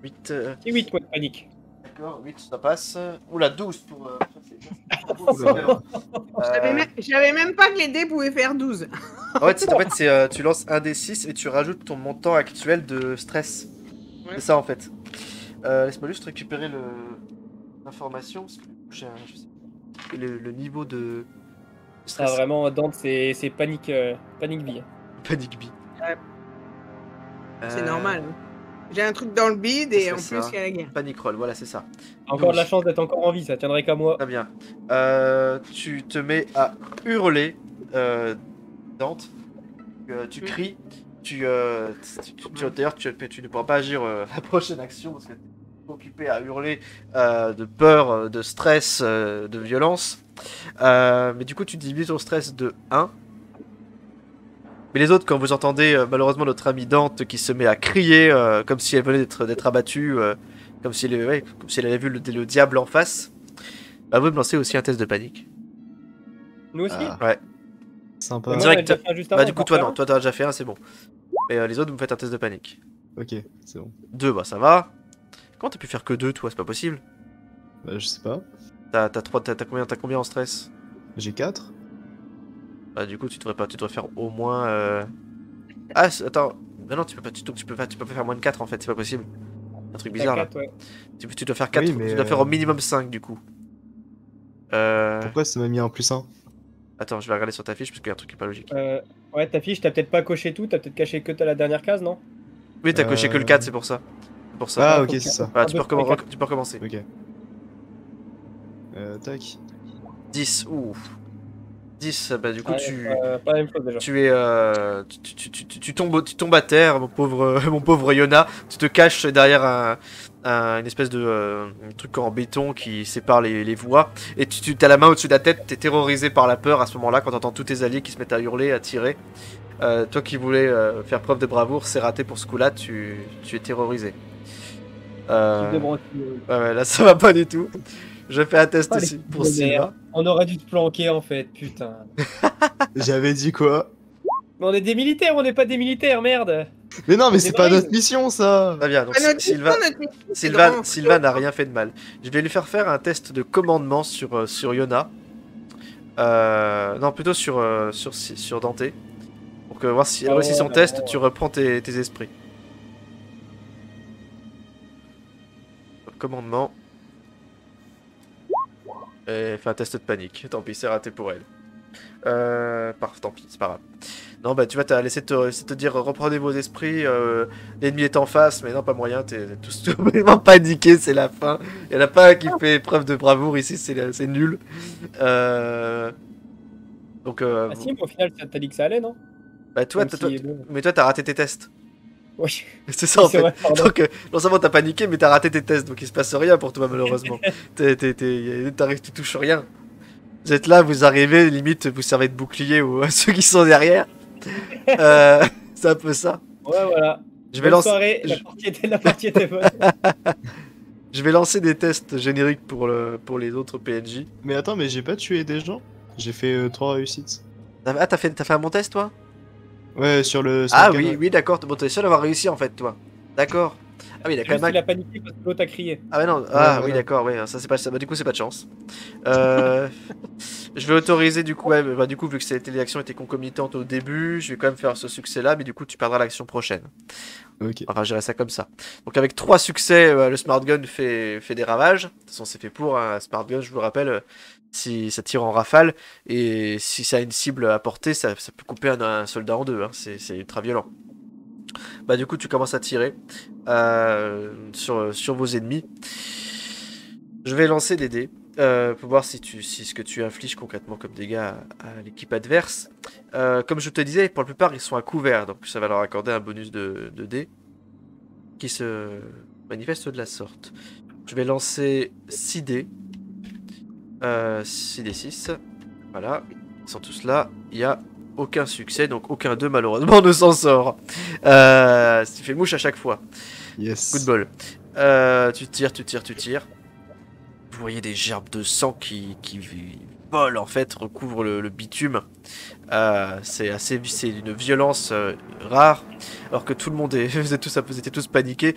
8. C'est 8 points de panique. d'accord, 8 ça passe. Oula, 12 pour... Oula. J'avais même pas que les dés pouvaient faire 12. En fait, tu lances un D6 et tu rajoutes ton montant actuel de stress. Ouais. C'est ça en fait. Laisse-moi juste récupérer l'information. Parce que je sais le niveau de Ah, stress. vraiment, Dante, c'est panique, panique vie. Panic bee. Ouais. C'est Euh, normal. Hein. J'ai un truc dans le bide et en c'est plus ça. il y a la guerre. Panic roll, voilà, c'est ça. Encore de la 12. chance d'être encore en vie, ça tiendrait qu'à moi. Très bien. Tu te mets à hurler, Dante. Tu cries. D'ailleurs, tu ne pourras pas agir la prochaine action parce que tu es occupé à hurler de peur, de stress, de violence. Mais du coup, tu diminues ton stress de 1. Mais les autres, quand vous entendez malheureusement notre amie Dante qui se met à crier comme si elle venait d'être abattue, comme si elle avait vu le diable en face, bah vous me lancez aussi un test de panique. Nous aussi. Ah, Ouais. sympa. Mais moi, Direct. on a déjà fait un juste Bah avant, du on coup peut toi en non, faire toi t'as déjà fait un, c'est bon. Et les autres vous me faites un test de panique. Ok, c'est bon. 2, bah ça va. Comment t'as pu faire que 2 toi, c'est pas possible. Bah, je sais pas. T'as combien en stress? J'ai 4. Bah du coup tu devrais faire au moins Ah attends, bah non tu peux pas faire moins de 4 en fait, c'est pas possible. Un truc T'as bizarre là. 4, ouais. Tu dois faire 4, Oui, mais, tu dois faire au minimum 5 du coup. Pourquoi ça m'a mis un +1? Attends, je vais regarder sur ta fiche parce qu'il y a un truc qui est pas logique. Ouais, ta fiche, t'as peut-être pas coché tout, t'as peut-être caché que t'as la dernière case, non? Oui, t'as coché que le 4, c'est pour ça. C'est pour ça. Ah, faut ok, que c'est tu- ça. Voilà, un, deux, trois, quatre. tu peux recommencer. Ok. Tac. 10, ouf. 10, bah du coup Ouais, pas la même chose déjà. tu tombes à terre, mon pauvre Yona. Tu te caches derrière une espèce de truc en béton qui sépare les voies. Et tu as la main au-dessus de la tête, t'es terrorisé par la peur à ce moment-là quand t'entends tous tes alliés qui se mettent à hurler, à tirer. Toi qui voulais faire preuve de bravoure, c'est raté pour ce coup-là, tu es terrorisé. Ouais, là ça va pas du tout. Je fais un test Ah, aussi les pour coups de Sylvain. merde. On aurait dû te planquer en fait, putain. J'avais dit quoi? Mais on est des militaires, on n'est pas des militaires, merde. Mais non, mais C'est c'est pas vrai. notre mission, ça! Très bien, donc Ah, notre Sylvain, mission, notre mission, c'est de rentrer. Sylvain n'a rien fait de mal. Je vais lui faire un test de commandement sur Yona. Non, plutôt sur Dante. Pour que voir si elle réussit son test, tu reprends tes esprits. Commandement. Et fait un test de panique. Tant pis, c'est raté pour elle. Tant pis, c'est pas grave. Non, bah tu vois, t'as laissé te dire reprenez vos esprits, l'ennemi est en face, mais non, pas moyen, t'es tous complètement paniqués, c'est la fin. Y'en a pas un qui fait preuve de bravoure ici, c'est nul. Donc, Ah si, mais au final, t'as dit que ça allait, non? bah toi, Même si, bon. mais toi, t'as raté tes tests. Oui. C'est ça en C'est fait. vrai, pardon. Donc, non seulement t'as paniqué, mais t'as raté tes tests, donc il se passe rien pour toi, malheureusement. Tu touches rien. Vous êtes là, vous arrivez, limite, vous servez de bouclier à ceux qui sont derrière. C'est un peu ça. Ouais, voilà. Je vais Bonne lancer. soirée, la partie était bonne. Je vais lancer des tests génériques pour les autres PNJ. Mais attends, mais j'ai pas tué des gens? J'ai fait 3 réussites. Ah, t'as fait un bon test, toi? Ouais, sur le Ah canal. oui, d'accord. Bon, t'es le seul à avoir réussi, en fait, toi. D'accord. Ah oui, il a quand Juste, même... il a paniqué parce que l'autre a crié. Ah ouais, non, ah oui, voilà. d'accord, ouais, ça c'est pas ça. Bah, du coup, c'est pas de chance. Je vais autoriser du coup, ouais, bah, du coup, vu que l'action était concomitante au début, je vais quand même faire ce succès-là, mais du coup, tu perdras l'action prochaine. Ok. Enfin, je dirais ça comme ça. Donc, avec 3 succès, le Smart Gun fait des ravages. De toute façon, c'est fait pour un Smart Gun, je vous le rappelle, si ça tire en rafale, et si ça a une cible à portée, ça peut couper un soldat en deux, hein. C'est ultra violent. Bah du coup tu commences à tirer sur vos ennemis. Je vais lancer des dés pour voir si ce que tu infliges concrètement comme dégâts à l'équipe adverse. Comme je te disais, pour la plupart ils sont à couvert, donc ça va leur accorder un bonus de dés qui se manifeste de la sorte. Je vais lancer 6 dés. 6 dés 6. Voilà, ils sont tous là. Il y a aucun succès, donc aucun d'eux malheureusement ne s'en sort. Tu fais mouche à chaque fois. Yes. Coup de bol. Tu tires. Vous voyez des gerbes de sang qui volent en fait, recouvrent le bitume. C'est d'une violence rare, alors que tout le monde est, vous étiez tous paniqués.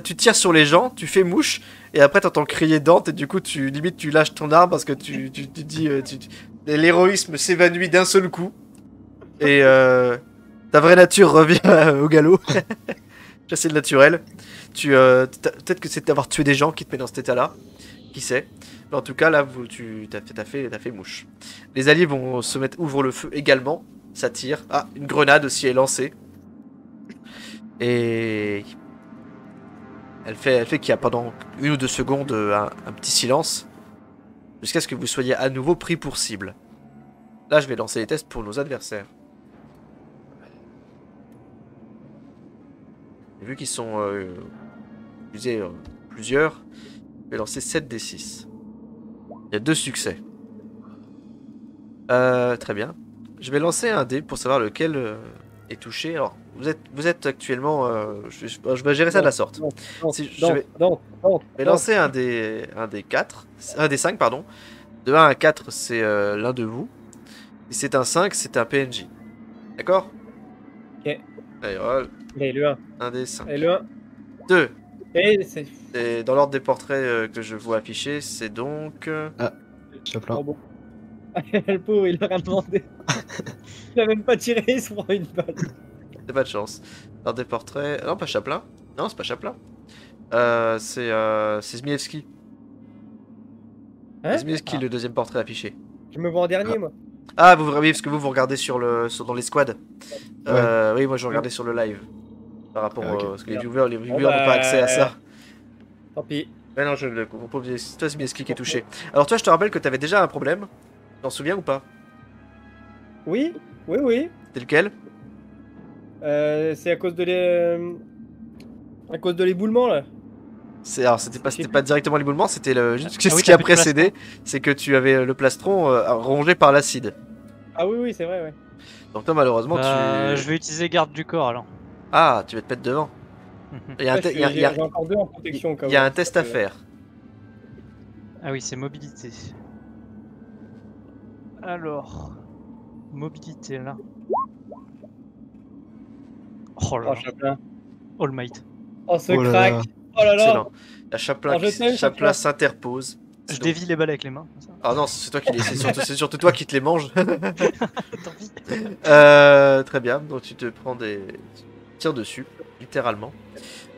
Tu tires sur les gens, tu fais mouche, et après t'entends crier Dante, et du coup limite tu lâches ton arme parce que tu dis l'héroïsme s'évanouit d'un seul coup, et ta vraie nature revient au galop. Chasser le naturel. Peut-être que c'est d'avoir tué des gens qui te met dans cet état-là. Qui sait. Mais en tout cas, là, t'as fait mouche. Les alliés vont ouvrent le feu également. Ça tire. Ah, une grenade aussi est lancée. Et elle fait qu'il y a pendant 1 ou 2 secondes un petit silence. Jusqu'à ce que vous soyez à nouveau pris pour cible. Là, je vais lancer les tests pour nos adversaires. Et vu qu'ils sont plusieurs, je vais lancer 7d6. Il y a 2 succès. Très bien. Je vais lancer un dé pour savoir lequel est touché. Alors, vous êtes actuellement... je vais gérer ça de la sorte. Je vais lancer un des 5, pardon. De 1 à 4, c'est l'un de vous. Si c'est un 5, c'est un PNJ. D'accord? Ok. Allez, roll. Allez, le 1. Un des 5. Allez, le 1. 2. Et Et dans l'ordre des portraits que je vois afficher, c'est donc... Chaplin. Oh, bon. Le pauvre, il a rien demandé. Il a même pas tiré, il se prend une balle. C'est pas de chance. L'ordre des portraits... Non, pas Chaplin. Non, c'est pas Chaplin. C'est Zmievski. Hein? Zmievski, le deuxième portrait affiché. Je me vois en dernier, moi. Ah, oui, parce que vous regardez dans les squads. Oui, moi je regardais sur le live. Par rapport parce que les viewers n'ont pas accès à ça. Tant pis. Mais non, je le comprends. C'est toi, Zmievski, qui est touché. Alors toi, je te rappelle que t'avais déjà un problème. Tu t'en souviens ou pas? Oui. C'est lequel? C'est à cause de l'éboulement, là. Alors c'était pas directement l'éboulement, c'était juste Ah oui, ce qui a t'as plus de précédé, c'est que tu avais le plastron rongé par l'acide. Ah oui, c'est vrai, ouais. Donc toi malheureusement Je vais utiliser garde du corps alors. Ah, tu vas te mettre devant. Il y a J'ai encore 2 en protection. il y a un test à faire. Ah oui, c'est mobilité. Alors, mobilité là. Oh là Oh, là, Chaplin. All Might. Oh, ce Oh là crack. là. Oh là là. Excellent. La Chaplin, Alors, je t'aime, Chaplin. s'interpose. Je dévie les balles avec les mains. Comme ça. Ah non, c'est toi c'est surtout toi qui te les manges. Tant pis. Très bien, donc tu te prends tu tires dessus, littéralement.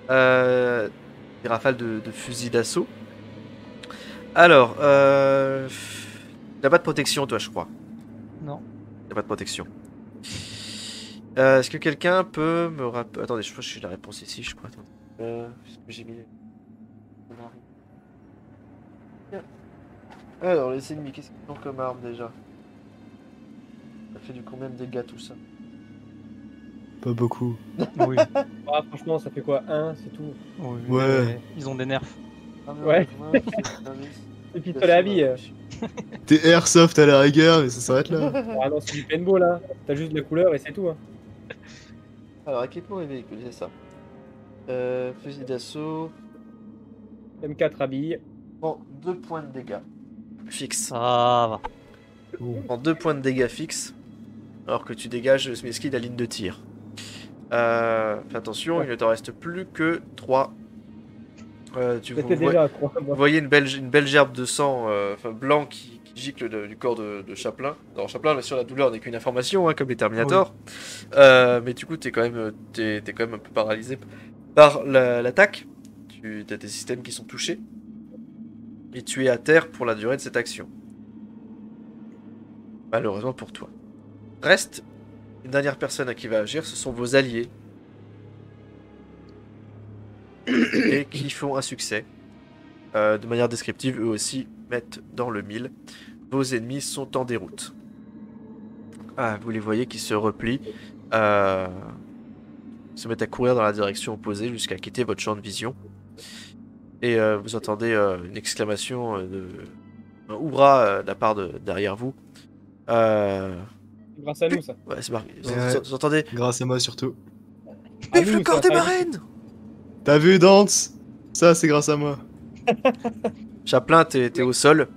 Des rafales de fusil d'assaut. Alors, t'as pas de protection toi, je crois. Non. T'as pas de protection. Est-ce que quelqu'un peut me rappeler... Attendez, je crois que j'ai la réponse ici, je crois. Attendez. Est-ce que j'ai mis... Alors, les ennemis, qu'est-ce qu'ils ont comme arme déjà? Ça fait du combien de dégâts tout ça? Pas beaucoup. Oui. Ah, franchement, ça fait quoi? 1, c'est tout. Oui, Ouais. mais ils ont des nerfs. Ouais. Et puis, toi, la vie. T'es airsoft à la rigueur, mais ça s'arrête là. Ah non, c'est du paintball, là. T'as juste la couleur et c'est tout. Hein. Alors, équipement et véhicule, c'est ça. Fusil d'assaut. M4 habille. Prends 2 points de dégâts fixes. Ça va. Prends 2 points de dégâts fixes. Alors que tu dégages Smeski de la ligne de tir. Fais attention, il ne t'en reste plus que 3. C'était déjà à 3. Vous voyez une belle gerbe de sang blanc qui gicle du corps de Chaplin. Alors Chaplin, bien sûr, la douleur n'est qu'une information, hein, comme les Terminator. Mais du coup, t'es quand même un peu paralysé par l'attaque. Tu as des systèmes qui sont touchés. Et tu es à terre pour la durée de cette action. Malheureusement pour toi. Reste une dernière personne à qui va agir, ce sont vos alliés. Et qui font un succès. De manière descriptive, eux aussi mettent dans le mille. Vos ennemis sont en déroute. Ah, vous les voyez qui se replient, se mettent à courir dans la direction opposée jusqu'à quitter votre champ de vision. Et vous entendez une exclamation un hurrah de la part derrière vous. Grâce à nous, ça. Ouais, c'est marqué. Ouais. Vous entendez Grâce à moi surtout. Vive nous, le corps ça, des ça- marraines! T'as vu Dance? Ça c'est grâce à moi. Chaplin, t'es au sol.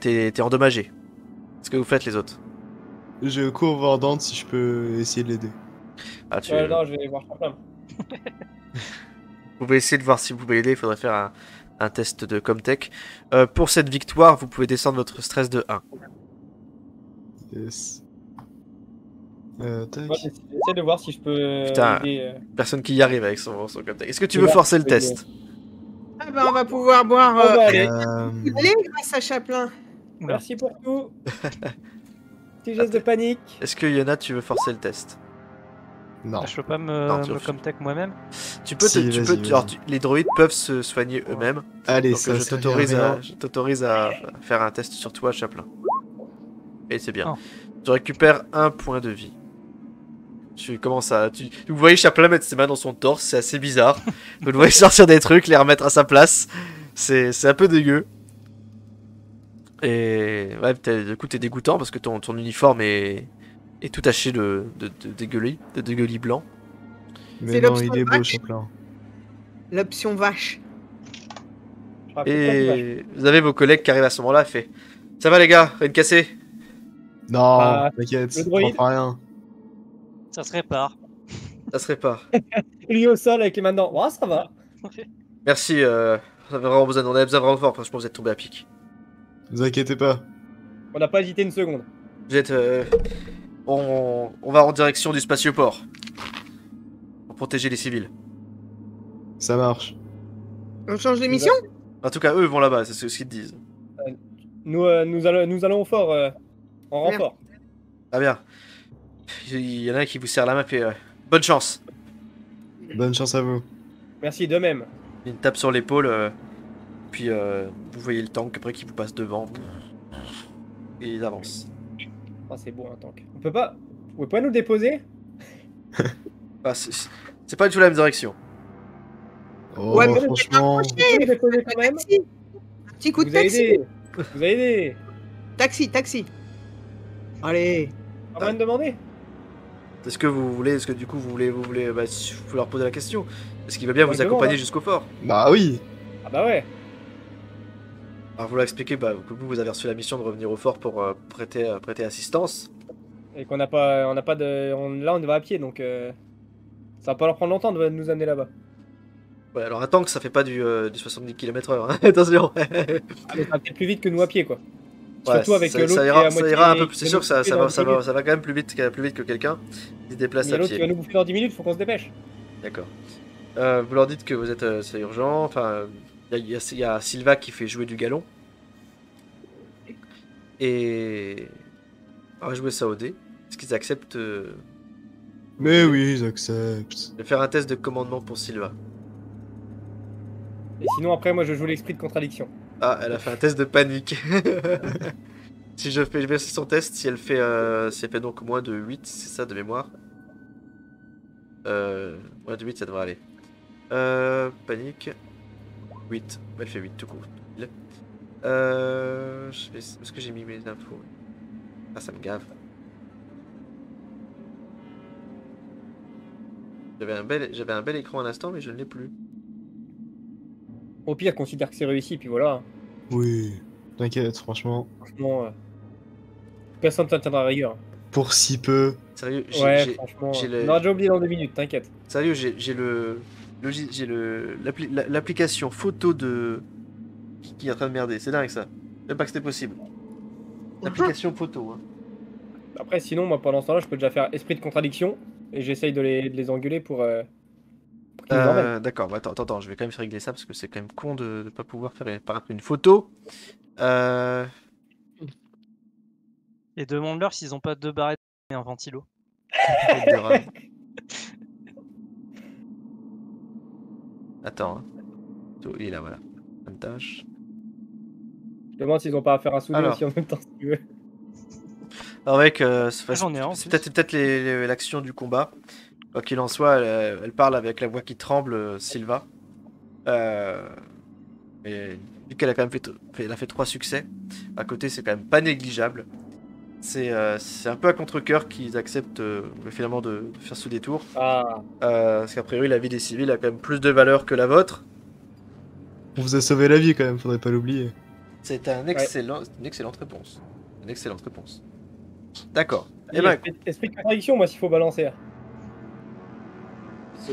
T'es endommagé. Qu'est-ce que vous faites les autres? Je cours voir Dante si je peux essayer de l'aider. Ah, tu... Non, je vais voir Chaplin. Vous pouvez essayer de voir si vous pouvez l'aider. Il faudrait faire un test de Comtech. Pour cette victoire, vous pouvez descendre votre stress de 1. Yes. Tac. Moi, j'essaie de voir si je peux Putain. aider. Personne qui y arrive avec son Comtech. Est-ce que tu Je veux vais forcer le voir. test? Ah bah, on va pouvoir boire Oh, bah, allez. allez, grâce à Chaplin. Oula. Merci pour tout. Petit geste de panique. Est-ce que Yona, tu veux forcer le test? Non. Je peux pas Non, tu me refuses. comtech moi-même? Tu peux, Si, tu vas-y, peux, vas-y. alors, les droïdes peuvent se soigner eux-mêmes. Allez, Donc ça je sert t'autorise à à, rien. je t'autorise à faire un test sur toi, Chaplin. Et c'est bien. Oh. Tu récupères 1 point de vie. Tu commences à... Vous voyez Chaplin mettre ses mains dans son torse, c'est assez bizarre. Vous le voyez sortir des trucs, les remettre à sa place. C'est un peu dégueu. Et ouais, du coup t'es dégoûtant parce que ton uniforme est tout taché de dégueulis blanc. Mais C'est non, l'option il est beau, vache. Chaplin. L'option vache. Je raconte pas du vache. Et vous avez vos collègues qui arrivent à ce moment-là, fait ça va les gars, rien de cassé. Non, Bah, t'inquiète, le on droïde. fera rien. Ça se répare. Ça se répare. Lui au sol avec les mains dedans. Oh, ça va. Merci, on avait vraiment besoin, on avait besoin vraiment fort, franchement vous êtes tombé à pic. Ne vous inquiétez pas. On n'a pas hésité une seconde. Vous êtes... on va en direction du spatioport. Pour protéger les civils. Ça marche. On change d'émission? En tout cas, eux vont là-bas, c'est ce qu'ils te disent. Nous allons au fort en Merde. renfort. Ah bien. Il y en a un qui vous serre la main et bonne chance. Bonne chance à vous. Merci de même. Il tape sur l'épaule, puis vous voyez le tank après qui vous passe devant. Et ils avancent. Ah, c'est beau un tank. On peut pas. Vous pouvez pas nous déposer? Ah, c'est pas du tout la même direction. Oh, Ouais, mais franchement. Vous pouvez nous déposer quand même? Taxi. Un petit coup de Vous avez taxi. aidé. Vous avez aidé. Taxi. Allez. Pas mal de demander. Est-ce que vous voulez, est-ce que du coup vous voulez, bah, si vous leur poser la question. Est-ce qu'il va bien Moi, vous je demande, accompagner hein. jusqu'au fort? Bah oui. Ah bah ouais. Alors vous leur expliquez bah, que vous avez reçu la mission de revenir au fort pour prêter assistance. Et qu'on n'a pas, on n'a pas de, là on va à pied donc ça va pas leur prendre longtemps de nous amener là-bas. Ouais, alors un tank ça fait pas du 70 km/h, hein. Attention. Ah, mais ça va peut-être plus vite que nous à pied quoi. Ouais, Surtout avec ça, l'autre ça qui est ira, à ça moitié- ira un peu plus. qui C'est va sûr nous que ça bouffer va, dans ça 10 va, minutes. ça va quand même plus vite que quelqu'un qui se déplace Mais à l'autre qui pied. va nous bouffer dans 10 minutes, faut qu'on se dépêche. D'accord. Vous leur dites que vous êtes, c'est urgent. Enfin, il y a Silva qui fait jouer du galon. Et on va jouer ça au dé. Est-ce qu'ils acceptent Mais oui, ils acceptent. de faire un test de commandement pour Silva? Et sinon après moi je joue l'esprit de contradiction. Ah, elle a fait un test de panique. Si je fais verser son test, si elle fait donc moins de 8, c'est ça de mémoire. Moins de 8, ça devrait aller. Panique. 8. Elle fait 8 tout court. Est-ce que j'ai mis mes infos? Ah, ça me gave. J'avais un bel écran à l'instant, mais je ne l'ai plus. Au pire considère que c'est réussi puis voilà. Oui. T'inquiète, franchement. Franchement, personne ne tiendra rigueur. Pour si peu. Sérieux, Ouais franchement. j'ai le- On aura déjà oublié dans 2 minutes, t'inquiète. Sérieux, j'ai l'application photo de qui est en train de merder. C'est dingue ça. Même pas que c'était possible. L'application photo. Hein. Après sinon moi pendant ce temps-là je peux déjà faire esprit de contradiction et j'essaye de les engueuler pour qu'ils nous emmènent. D'accord. Bah, attends, je vais quand même faire régler ça parce que c'est quand même con de ne pas pouvoir faire apparaître une photo. Et demande-leur s'ils ont pas 2 barrettes et un ventilo. de rame. Attends. Hein. Il est là, voilà. Une tâche. Je demande s'ils ont pas à faire un souder Alors. aussi en même temps si tu veux. Alors mec, J'en ai un, en c'est plus. peut-être l'action du combat. Quoi qu'il en soit, elle parle avec la voix qui tremble, Silva. Et vu qu'elle a quand même elle a fait 3 succès, à côté c'est quand même pas négligeable. C'est un peu à contre-cœur qu'ils acceptent finalement de faire ce détour. Ah, Parce qu'a priori la vie des civils a quand même plus de valeur que la vôtre. On vous a sauvé la vie quand même, faudrait pas l'oublier. C'est une excellente réponse. Une excellente réponse. D'accord. Eh Et ben, esprit de contradiction, moi, s'il faut balancer. je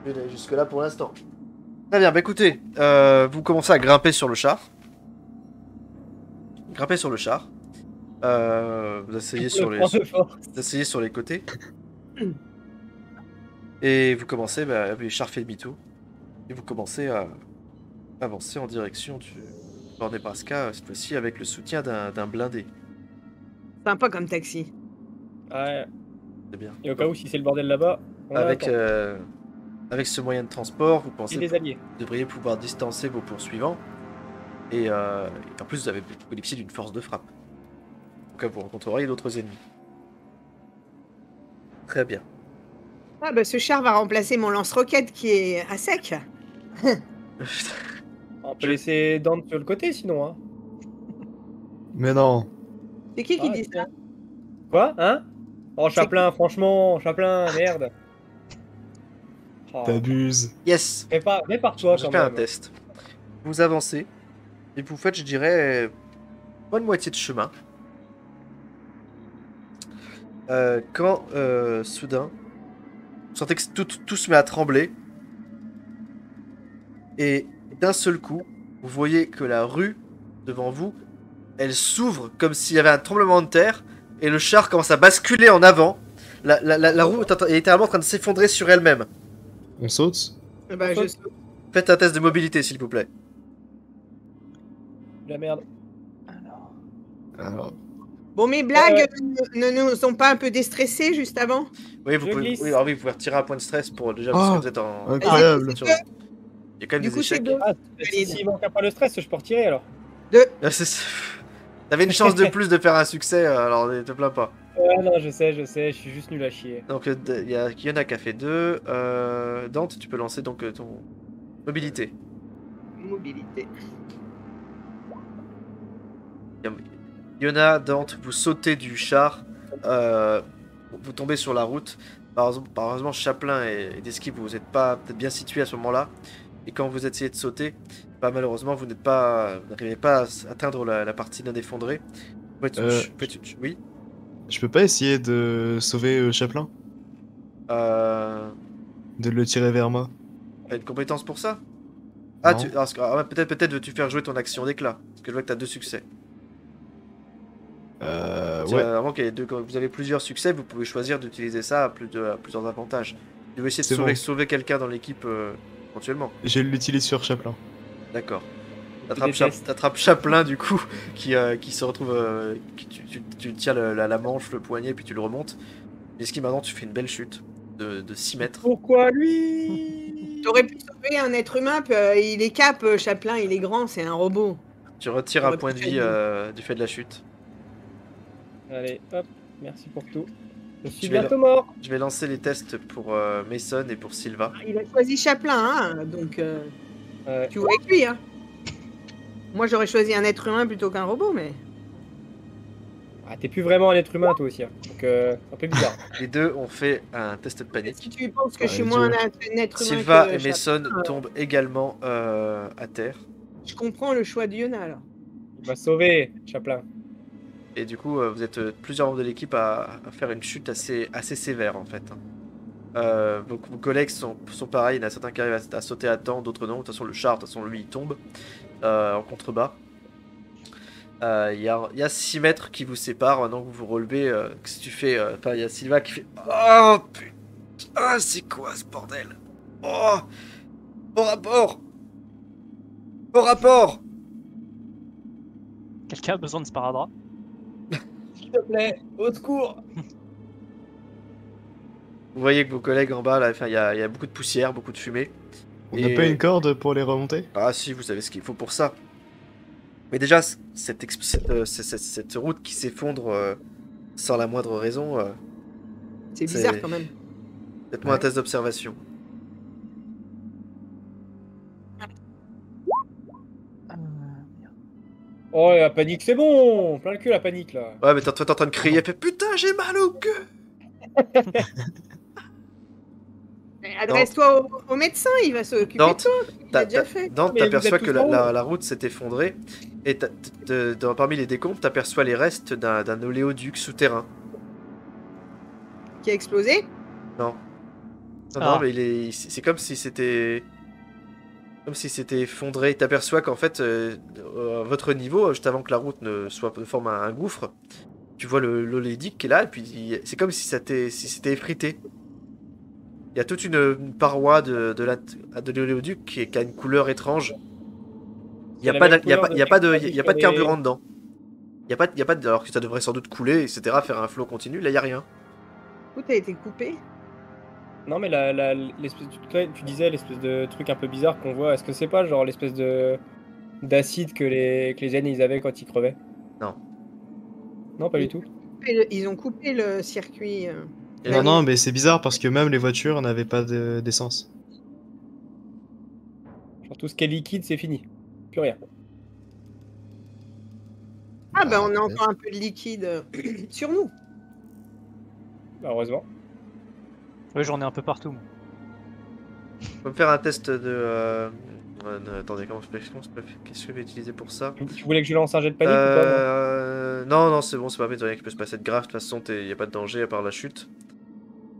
vais aller jusque-là pour l'instant. Très bien, bah écoutez, vous commencez à grimper sur le char. Grimpez sur le char. Vous asseyez sur les... Vous asseyez sur les côtés. Et vous commencez, le char fait demi-tour. Et vous commencez à avancer en direction du Nord Nebraska, cette fois-ci avec le soutien d'un blindé. Sympa comme taxi. Ouais. C'est bien. Et au cas où, si c'est le bordel là-bas, on Avec, attend. avec ce moyen de transport, vous Et pensez des alliés. vous devriez pouvoir distancer vos poursuivants. Et en plus, vous avez bénéficié d'une force de frappe. Au cas où vous rencontreriez d'autres ennemis. Très bien. Ah bah ce char va remplacer mon lance-roquette qui est à sec. On peut laisser Dante sur le côté, sinon. Hein. Mais non. C'est qui Ah, dit ça? tiens. Quoi? Hein? Oh, Chaplin, franchement, Chaplin, merde. Oh. T'abuses. Yes. Répare-toi Je quand fais un même. test. Vous avancez. Et vous faites, je dirais, bonne moitié de chemin. Quand soudain, vous sentez que tout se met à trembler. Et d'un seul coup, vous voyez que la rue devant vous, elle s'ouvre comme s'il y avait un tremblement de terre. Et le char commence à basculer en avant. La roue est littéralement en train de s'effondrer sur elle-même. On saute? Bah, je... Faites un test de mobilité, s'il vous plaît. La merde. Alors, Bon, mes blagues ne nous ont pas un peu déstressés juste avant? Oui, vous Je pouvez, glisse. oui, alors oui, vous pouvez retirer un point de stress pour déjà parce que vous êtes en. incroyable. Il y a quand même Du des coup, c'est échecs. deux. Ah, s'il manque pas le stress, je peux retirer alors. Ah, T'avais une chance de plus de faire un succès, alors ne te plains pas. Ouais, non, je sais, je suis juste nul à chier. Donc il y a Kiona qui a fait 2. Dante, tu peux lancer donc ton mobilité. Mobilité. Kiona, Dante, vous sautez du char, vous tombez sur la route. Heureusement, Chaplin et Deski, vous n'êtes pas peut-être bien situés à ce moment-là. Et quand vous essayez de sauter, malheureusement, vous n'arrivez pas à atteindre la partie non effondrée. Oui. Je peux pas essayer de sauver Chaplin? De le tirer vers moi? T'as une compétence pour ça? Non. Peut-être veux-tu faire jouer ton action d'éclat. Parce que je vois que t'as 2 succès. Ouais. Vraiment quand vous avez plusieurs succès, vous pouvez choisir d'utiliser ça à plusieurs avantages. Tu veux essayer C'est de bon. sauver quelqu'un dans l'équipe éventuellement. Je l'utilise sur Chaplin. D'accord. Je déteste. T'attrapes Chaplin du coup qui se retrouve. Tu tiens la manche, le poignet, puis tu le remontes. Et ce qui maintenant tu fais une belle chute de 6 mètres. Pourquoi lui? T'aurais pu sauver un être humain, il est cap, Chaplin, il est grand, c'est un robot. Tu retires un point de vie du fait de la chute. Allez, hop, merci pour tout. Je suis Je vais bientôt mort. Je vais lancer les tests pour Mason et pour Silva. Il a choisi Chaplin, hein, donc Ouais. tu vois avec lui, hein. Moi, j'aurais choisi un être humain plutôt qu'un robot, mais... Ah, t'es plus vraiment un être humain toi aussi, hein. Donc un peu bizarre. Les deux ont fait un test de Si panique. tu penses que je suis Dieu. moins un être humain Silva que et Mason Chaplin, tombent également à terre. je comprends le choix de Yona, alors. Il m'a sauvé, Chaplin. Et du coup, vous êtes plusieurs membres de l'équipe à faire une chute assez sévère en fait. Vos collègues sont pareils, il y en a certains qui arrivent à sauter à temps, d'autres non. De toute façon, le char, de toute façon, lui, il tombe en contrebas. Il y a 6 mètres qui vous séparent, maintenant que vous vous relevez. Qu'est-ce que tu fais? Il y a Silva qui fait Oh putain, c'est quoi ce bordel? Oh! Au rapport! Au rapport! Quelqu'un a besoin de sparadrap? S'il te plaît, au secours. Vous voyez que vos collègues en bas, là, il y a beaucoup de poussière, beaucoup de fumée. On n'a pas une corde pour les remonter? Ah si, vous savez ce qu'il faut pour ça. Mais déjà, cette route qui s'effondre sans la moindre raison, C'est bizarre quand même. faites-moi un test d'observation. Oh, la panique, c'est bon. Plein le cul la panique là. Ouais, mais toi t'es en train de crier, fait putain, j'ai mal au cul. Adresse-toi au médecin, il va s'occuper de Dante, toi. il a déjà fait. Dante, Mais vous t'aperçois êtes que tous en haut. la route s'est effondrée et parmi les décombres, t'aperçois les restes d'un oléoduc souterrain. Qui a explosé? Non. Non, Ah. non, mais c'est comme si c'était... Comme si c'était effondré. T'aperçois qu'en fait, à votre niveau, juste avant que la route ne forme un gouffre, tu vois l'oléoduc qui est là, et puis c'est comme si c'était effrité. Il y a toute une paroi de l'oléoduc qui a une couleur étrange. Il n'y a, C'est la pas même de- il y a couleur pas- il y a pas de, de- il y a pas de carburant dedans. Il y a pas alors que ça devrait sans doute couler, etc., faire un flot continu. Là, il n'y a rien. Tout a été coupé. Non, mais l'espèce, tu disais l'espèce de truc un peu bizarre qu'on voit. Est-ce que c'est pas genre l'espèce d'acide que les jeunes ils avaient quand ils crevaient? Non. Non, pas du tout. Ils ont coupé le circuit. Et Non, la non, ligne. mais c'est bizarre parce que même les voitures n'avaient pas d'essence. Genre tout ce qui est liquide, c'est fini. Plus rien. Ah, bah, on a peut-être. encore un peu de liquide sur nous. Bah, heureusement. Ouais, j'en ai un peu partout. Moi. On peut me faire un test de... attendez, qu'est-ce que je vais utiliser pour ça? Tu voulais que je lance un jet de panique ou pas? Non, non, c'est bon, c'est pas bête, rien qui peut se passer de grave. De toute façon, il n'y a pas de danger à part la chute.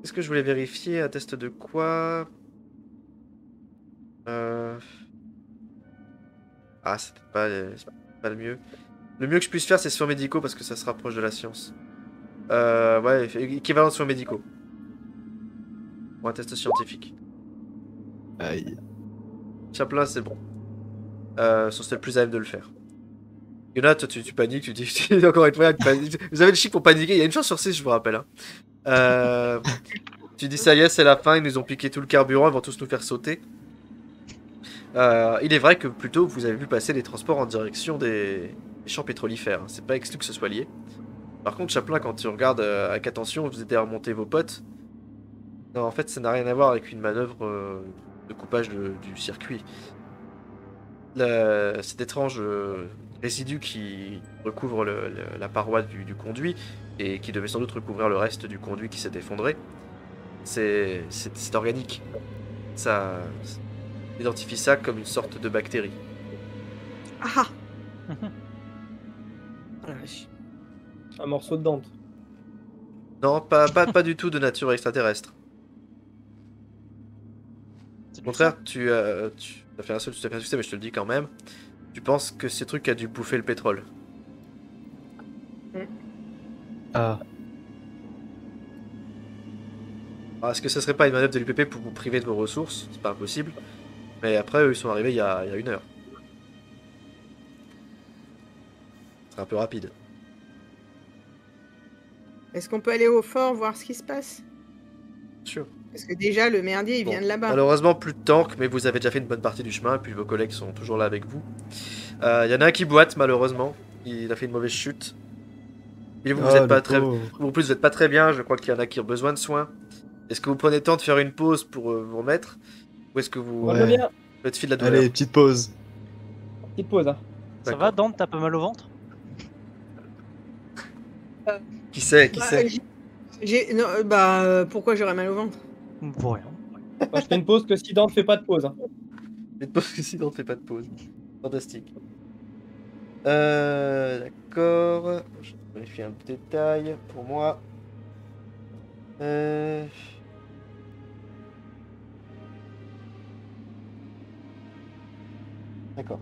Qu'est-ce que je voulais vérifier? Un test de quoi? Ah, c'est pas le mieux. Le mieux que je puisse faire, c'est soins médicaux parce que ça se rapproche de la science. Ouais, équivalent de soins médicaux. Ou un test scientifique. Aïe. Chaplin, c'est bon. C'était le plus à même de le faire. Yona, toi, tu paniques, tu dis encore une fois, vous avez le chic pour paniquer, il y a une chance sur 6, je vous rappelle. Hein. Tu dis ça y est, c'est la fin, ils nous ont piqué tout le carburant, ils vont tous nous faire sauter. Il est vrai que plutôt vous avez vu passer les transports en direction des champs pétrolifères. Hein. C'est pas exclu que ce soit lié. Par contre, Chaplin, quand tu regardes avec attention, vous aidez à remonter vos potes. Non, en fait, ça n'a rien à voir avec une manœuvre de coupage du circuit. Cet étrange résidu qui recouvre la paroi du conduit et qui devait sans doute recouvrir le reste du conduit qui s'est effondré, c'est organique. Ça identifie ça comme une sorte de bactérie. Ah! Oh la vache. Un morceau de dente. Non, pas du tout de nature extraterrestre. Au contraire, tu as fait un seul tout à fait succès, mais je te le dis quand même. Tu penses que ce truc a dû bouffer le pétrole. Ah, Alors, est-ce que ce serait pas une manœuvre de l'UPP pour vous priver de vos ressources? C'est pas impossible. Mais après, eux, ils sont arrivés il y a 1 heure. C'est un peu rapide. Est-ce qu'on peut aller au fort voir ce qui se passe? Sûr. Parce que déjà, le merdier, il Bon, vient de là-bas. malheureusement, plus de tanks, mais vous avez déjà fait une bonne partie du chemin, et puis vos collègues sont toujours là avec vous. Il y en a un qui boite, malheureusement. Il a fait une mauvaise chute. Et vous, vous Ah, êtes pas le très... pauvre. En plus, vous êtes pas très bien. Je crois qu'il y en a qui ont besoin de soins. Est-ce que vous prenez le temps de faire une pause pour vous remettre? Ou est-ce que vous On Ouais. va bien. faites fi de la douleur? Allez, petite pause. Petite pause, hein. Ça D'accord. va, Dante, t'as pas mal au ventre? Qui sait? Pourquoi j'aurais mal au ventre? Pour rien. Moi, je fais une pause que si Dante fait pas de pause. Hein. Faites pause sinon on fait pas de pause. Fantastique. D'accord. Je vais vérifier un détail pour moi. D'accord.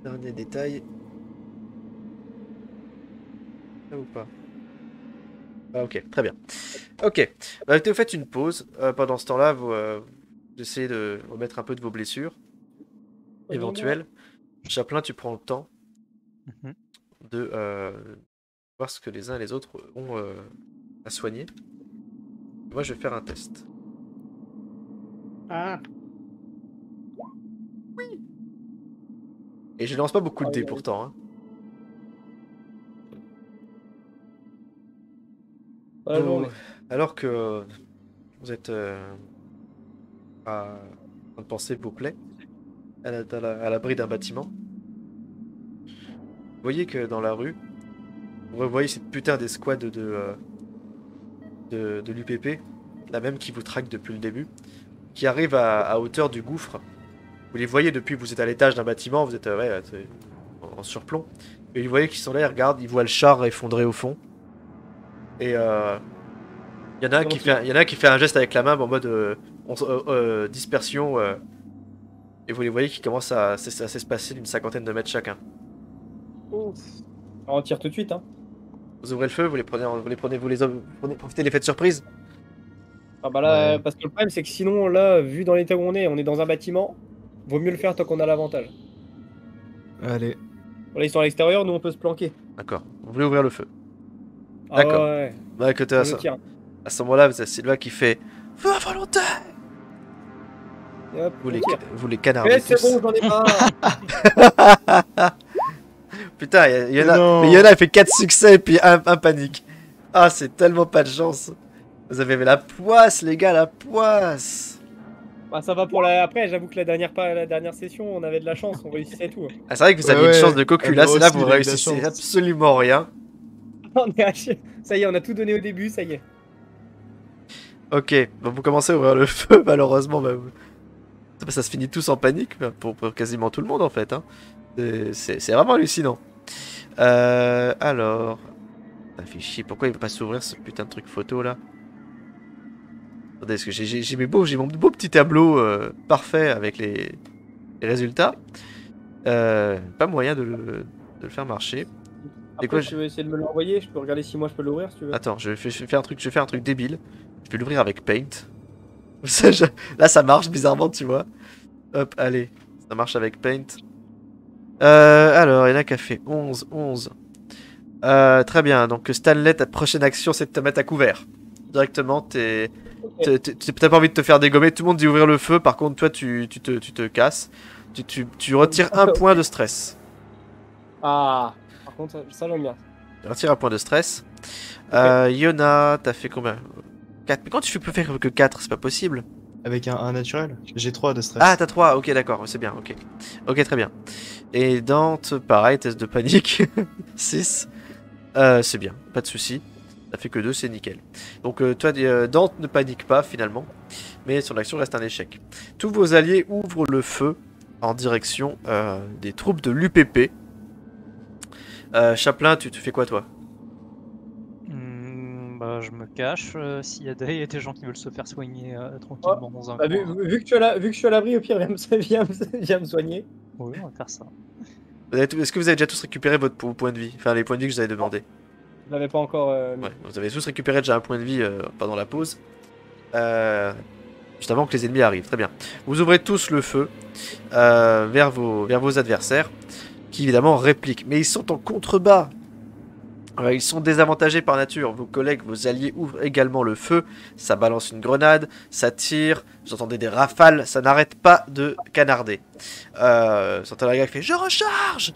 Dernier détail. Là ou pas? Ah, ok, très bien. Ok. Bah, écoutez, vous faites une pause. Pendant ce temps-là, vous essayez de remettre un peu de vos blessures éventuelles. Chaplin, tu prends le temps Mhm. de voir ce que les uns et les autres ont à soigner. Moi, je vais faire un test. Ah. Et je lance pas beaucoup de dés pourtant. Hein. Voilà, Vous- journée. alors que vous êtes en train de penser vos plaies à l'abri d'un bâtiment, vous voyez que dans la rue, vous voyez cette putain d'escouade de l'UPP, la même qui vous traque depuis le début. qui arrivent à hauteur du gouffre. Vous les voyez depuis, vous êtes à l'étage d'un bâtiment, vous êtes en surplomb. Et vous voyez qu'ils sont là, ils regardent, ils voient le char effondré au fond. Et il y en a un qui fait un geste avec la main en mode dispersion. Et vous les voyez qui commencent à s'espacer d'une 50aine de mètres chacun. Ouf. On tire tout de suite, hein. Vous ouvrez le feu, vous les profitez de l'effet de surprise. Ah bah là, Ouais. parce que le problème c'est que sinon, là, vu dans l'état où on est dans un bâtiment, vaut mieux le faire tant qu'on a l'avantage. Allez. Là, ils sont à l'extérieur, nous on peut se planquer. D'accord. Vous voulez ouvrir le feu. Ah D'accord. ouais, Bah écoutez, on à le tire. ce moment-là, vous avez Sylvain qui fait feu à volonté. Et hop, Vous on les, tire. vous les canardez Mais c'est tous. bon, j'en ai marre. Putain, il y en a, Non. mais il y en a, il fait 4 succès et puis un panique. Ah, c'est tellement pas de chance. Vous avez la poisse, les gars, la poisse. Bah ça va pour la. Après, j'avoue que la dernière session, on avait de la chance, on réussissait tout. Ah, c'est vrai que vous aviez Ouais, une chance ouais. de cocu. Ah, Là, moi c'est là, aussi, vous il a eu de la réussissez chance. absolument rien. On est haché. Ça y est, on a tout donné au début, ça y est. Ok, bon, vous commencez à ouvrir le feu, malheureusement. Ça se finit tous en panique, pour quasiment tout le monde en fait. Hein. C'est vraiment hallucinant. Alors. Ça fait chier, pourquoi il veut pas s'ouvrir ce putain de truc photo là? Attendez, est-ce que j'ai mon beau petit tableau parfait avec les résultats. Pas moyen de le faire marcher. Après, quoi, tu veux essayer de me l'envoyer, je peux regarder si moi je peux l'ouvrir si tu veux. Attends, je vais faire un truc débile. Je vais l'ouvrir avec Paint. Là, ça marche bizarrement, tu vois. Hop, allez. Ça marche avec Paint. Alors, il y en a qui a fait 11. Très bien. Donc, Stanley, ta prochaine action, c'est de te mettre à couvert. Directement, t'as pas envie de te faire dégommer. Tout le monde dit ouvrir le feu. Par contre, toi, tu te casses. Tu retires un point de stress. Ah, par contre, ça j'aime bien. Tu retires un point de stress. Yona, t'as fait combien? 4. Mais quand tu peux faire que 4, c'est pas possible. Avec un naturel. J'ai 3 de stress. Ah, t'as 3, ok, d'accord, c'est bien, ok. Ok, très bien. Et Dante, pareil, test de panique. 6. C'est bien, pas de soucis. Ça fait que 2, c'est nickel. Donc, toi, Dante ne panique pas finalement, mais son action reste un échec. Tous vos alliés ouvrent le feu en direction des troupes de l'UPP. Chaplin, tu fais quoi toi? Bah, je me cache. S'il y a des gens qui veulent se faire soigner tranquillement dans un Bah, coin. vu que je suis à l'abri, au pire, viens me soigner. Oui, on va faire ça. Est-ce que vous avez déjà tous récupéré votre point de vie? Enfin, les points de vie que je vous avais demandé. Je l'avais pas encore mis. Ouais, vous avez tous récupéré déjà un point de vie pendant la pause. Juste avant que les ennemis arrivent. Très bien. Vous ouvrez tous le feu vers vos adversaires, qui évidemment répliquent. Mais ils sont en contrebas. Ils sont désavantagés par nature. Vos collègues, vos alliés ouvrent également le feu. Ça balance une grenade, ça tire. Vous entendez des rafales, ça n'arrête pas de canarder. Vous entendez un gars qui fait « Je recharge !»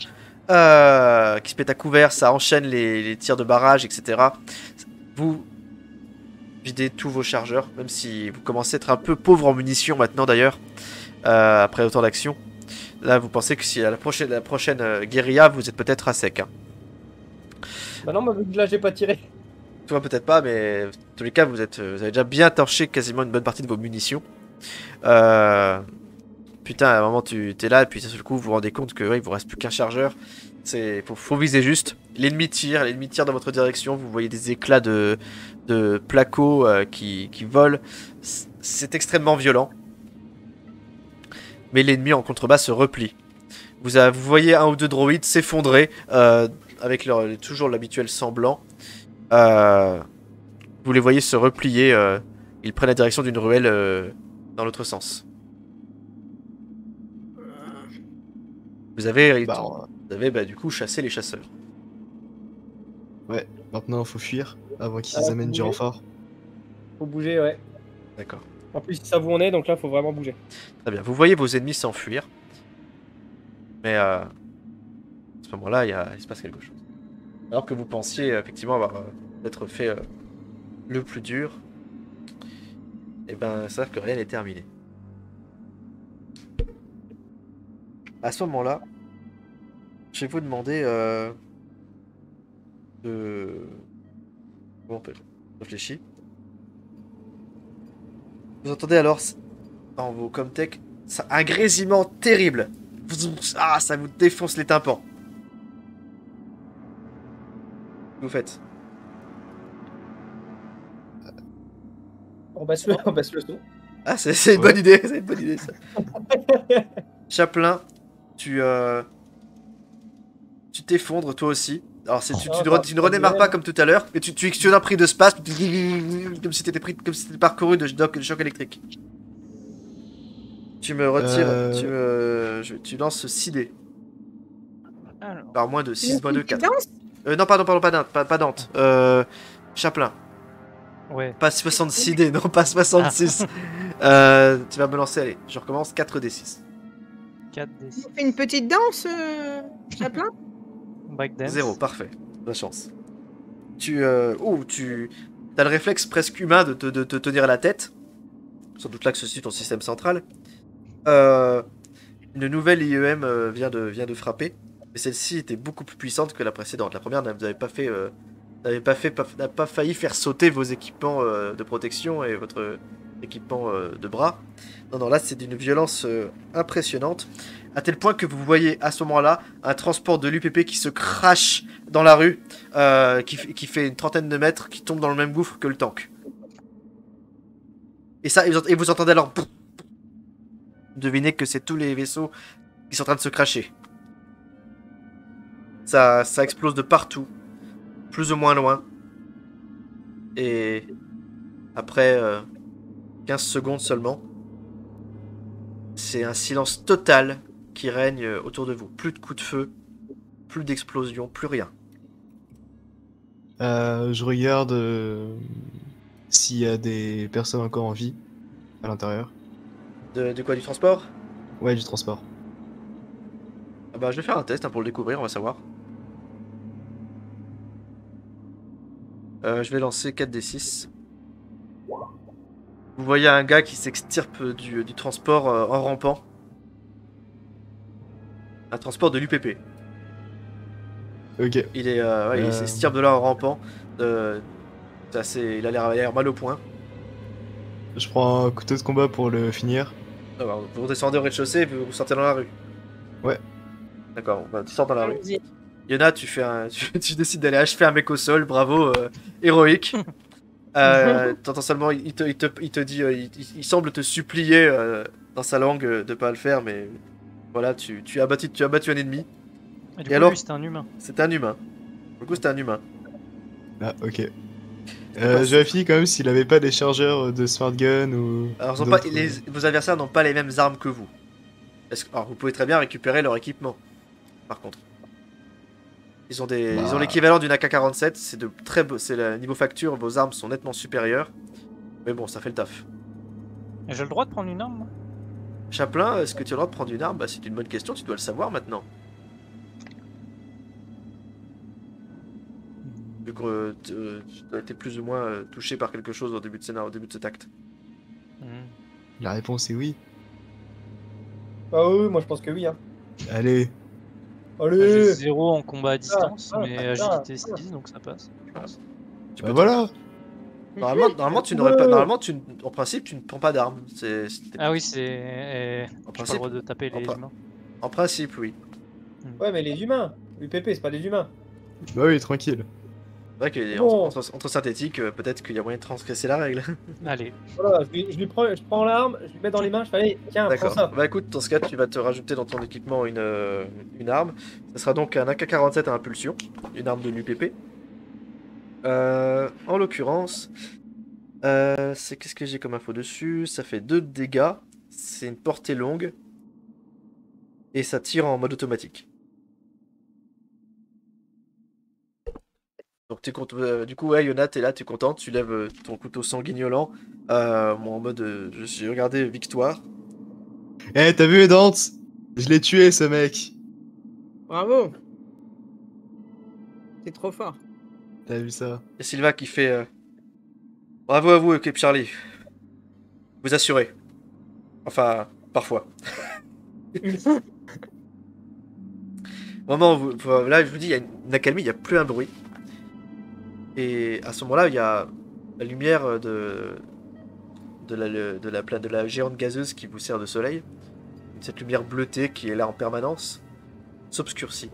qui se met à couvert, ça enchaîne les tirs de barrage, etc. Vous videz tous vos chargeurs, même si vous commencez à être un peu pauvre en munitions maintenant d'ailleurs, après autant d'actions. Là, vous pensez que si à la prochaine guérilla, vous êtes peut-être à sec. Hein. Bah non, vu que là j'ai pas tiré. Toi peut-être pas, mais en tous les cas, vous avez déjà bien torché quasiment une bonne partie de vos munitions. Putain, à un moment tu es là, et puis d'un seul coup vous vous rendez compte que il vous reste plus qu'un chargeur. Faut viser juste. L'ennemi tire dans votre direction. Vous voyez des éclats de placo qui volent. C'est extrêmement violent. Mais l'ennemi en contrebas se replie. Vous voyez un ou deux droïdes s'effondrer avec toujours l'habituel sang blanc. Vous les voyez se replier. Ils prennent la direction d'une ruelle dans l'autre sens. Vous avez du coup chassé les chasseurs. Ouais, maintenant faut fuir avant qu'ils Ah, amènent du oui. renfort. Faut bouger, ouais. D'accord. En plus, ça où on est, donc là faut vraiment bouger. Très bien. Vous voyez vos ennemis s'enfuir. Mais à ce moment-là, il se passe quelque chose. Alors que vous pensiez effectivement avoir peut-être fait le plus dur, et ben, ça que rien n'est terminé. À ce moment-là, je vais vous demander de... Bon, on réfléchit. Vous entendez alors dans vos Comtech, un grésillement terrible. Ah, ça vous défonce les tympans. Qu'est-ce que vous faites? On baisse le son. Ah, c'est une bonne idée, c'est une bonne idée ça. Chaplin, tu t'effondres toi aussi. Alors tu ne redémarres pas comme tout à l'heure, mais tu as un prix de space, comme si t'étais parcouru de choc électrique. Tu me retires, tu lances 6 dés. Alors, Par moins de 6, moins de 4. Danse Non, pardon, pas Dante. Chaplin. ouais. Pas 66 dés, non, pas 66. Tu vas me lancer, allez, je recommence 4d6. 4 des On fait une petite danse, Chaplin? breakdance. 0, parfait. La chance. Tu as le réflexe presque humain de te tenir à la tête. Sans doute là que ceci est ton système central. Une nouvelle IEM vient de frapper. Et celle-ci était beaucoup plus puissante que la précédente. La première n'a pas failli faire sauter vos équipements de protection et votre équipement de bras. Non, là c'est d'une violence impressionnante. À tel point que vous voyez à ce moment-là un transport de l'UPP qui se crache dans la rue, qui fait une trentaine de mètres, qui tombe dans le même gouffre que le tank. Et vous entendez alors... Devinez que c'est tous les vaisseaux qui sont en train de se cracher. Ça explose de partout, plus ou moins loin. Et après 15 secondes seulement, c'est un silence total qui règne autour de vous. Plus de coups de feu, plus d'explosions, plus rien. Je regarde s'il y a des personnes encore en vie à l'intérieur. De quoi, du transport? Ouais, du transport. Ah bah, je vais faire un test pour le découvrir, on va savoir. Je vais lancer 4d6. Vous voyez un gars qui s'extirpe du transport en rampant. Un transport de l'UPP. Ok. Il s'extirpe de là en rampant. Il a l'air mal au point. Je prends un couteau de combat pour le finir. Alors, vous descendez au rez-de-chaussée et vous sortez dans la rue. Ouais. D'accord, bah, tu sors dans la rue. Allons-y. Yona, tu décides d'aller achever un mec au sol, bravo, héroïque. T'entends seulement, il te dit, il semble te supplier dans sa langue de pas le faire, mais voilà, tu as battu un ennemi. Et du Et coup, alors lui, c'était un humain. C'est un humain. Du coup, c'était un humain. Ah, ok. Je vérifie quand même s'il avait pas des chargeurs de smart gun ou. Alors, d'autres- vos adversaires n'ont pas les mêmes armes que vous. Alors, vous pouvez très bien récupérer leur équipement. Par contre, ils ont l'équivalent d'une AK-47. C'est de très beau. C'est le niveau facture. Vos armes sont nettement supérieures. Mais bon, ça fait le taf. Et j'ai le droit de prendre une arme, moi? Chaplin, est-ce que tu as le droit de prendre une arme? Bah, c'est une bonne question. Tu dois le savoir maintenant. Vu que tu as été plus ou moins touché par quelque chose au début de scénario, au début de cet acte. La réponse est oui. Ah oui, moi je pense que oui. Hein. Allez. J'ai Allez 0 en combat à distance, mais ah, agilité 6, donc ça passe, je pense. Tu Bah peux voilà. Normalement, tu n'aurais pas. Normalement, en principe, tu ne prends pas d'armes. Ah oui, c'est... En J'ai pas le principe, droit de taper les en- humains. en principe, oui. Ouais, mais les humains. UPP, c'est pas des humains. Bah oui, tranquille. C'est vrai que Bon. entre synthétiques, peut-être qu'il y a moyen de transgresser la règle. Allez, Voilà, je prends l'arme, je lui mets dans les mains, je fais allez, tiens, prends D'accord. ça. Bah écoute, dans ce cas, tu vas te rajouter dans ton équipement une arme. Ce sera donc un AK-47 à impulsion, une arme de l'UPP. En l'occurrence, qu'est-ce que j'ai comme info dessus? Ça fait 2 dégâts, c'est une portée longue, et ça tire en mode automatique. Donc du coup, ouais, Yona, t'es là, t'es contente, tu lèves ton couteau sanguignolant, en mode, j'ai regardé victoire. Eh, t'as vu les dents? Je l'ai tué ce mec. Bravo. C'est trop fort. T'as vu ça? Et Sylva qui fait bravo à vous, équipe Charlie. Vous assurez. Enfin, parfois. Vraiment, là, je vous dis, il y a une accalmie, il n'y a plus un bruit. Et à ce moment-là, il y a la lumière de de la géante gazeuse qui vous sert de soleil. Cette lumière bleutée qui est là en permanence s'obscurcit.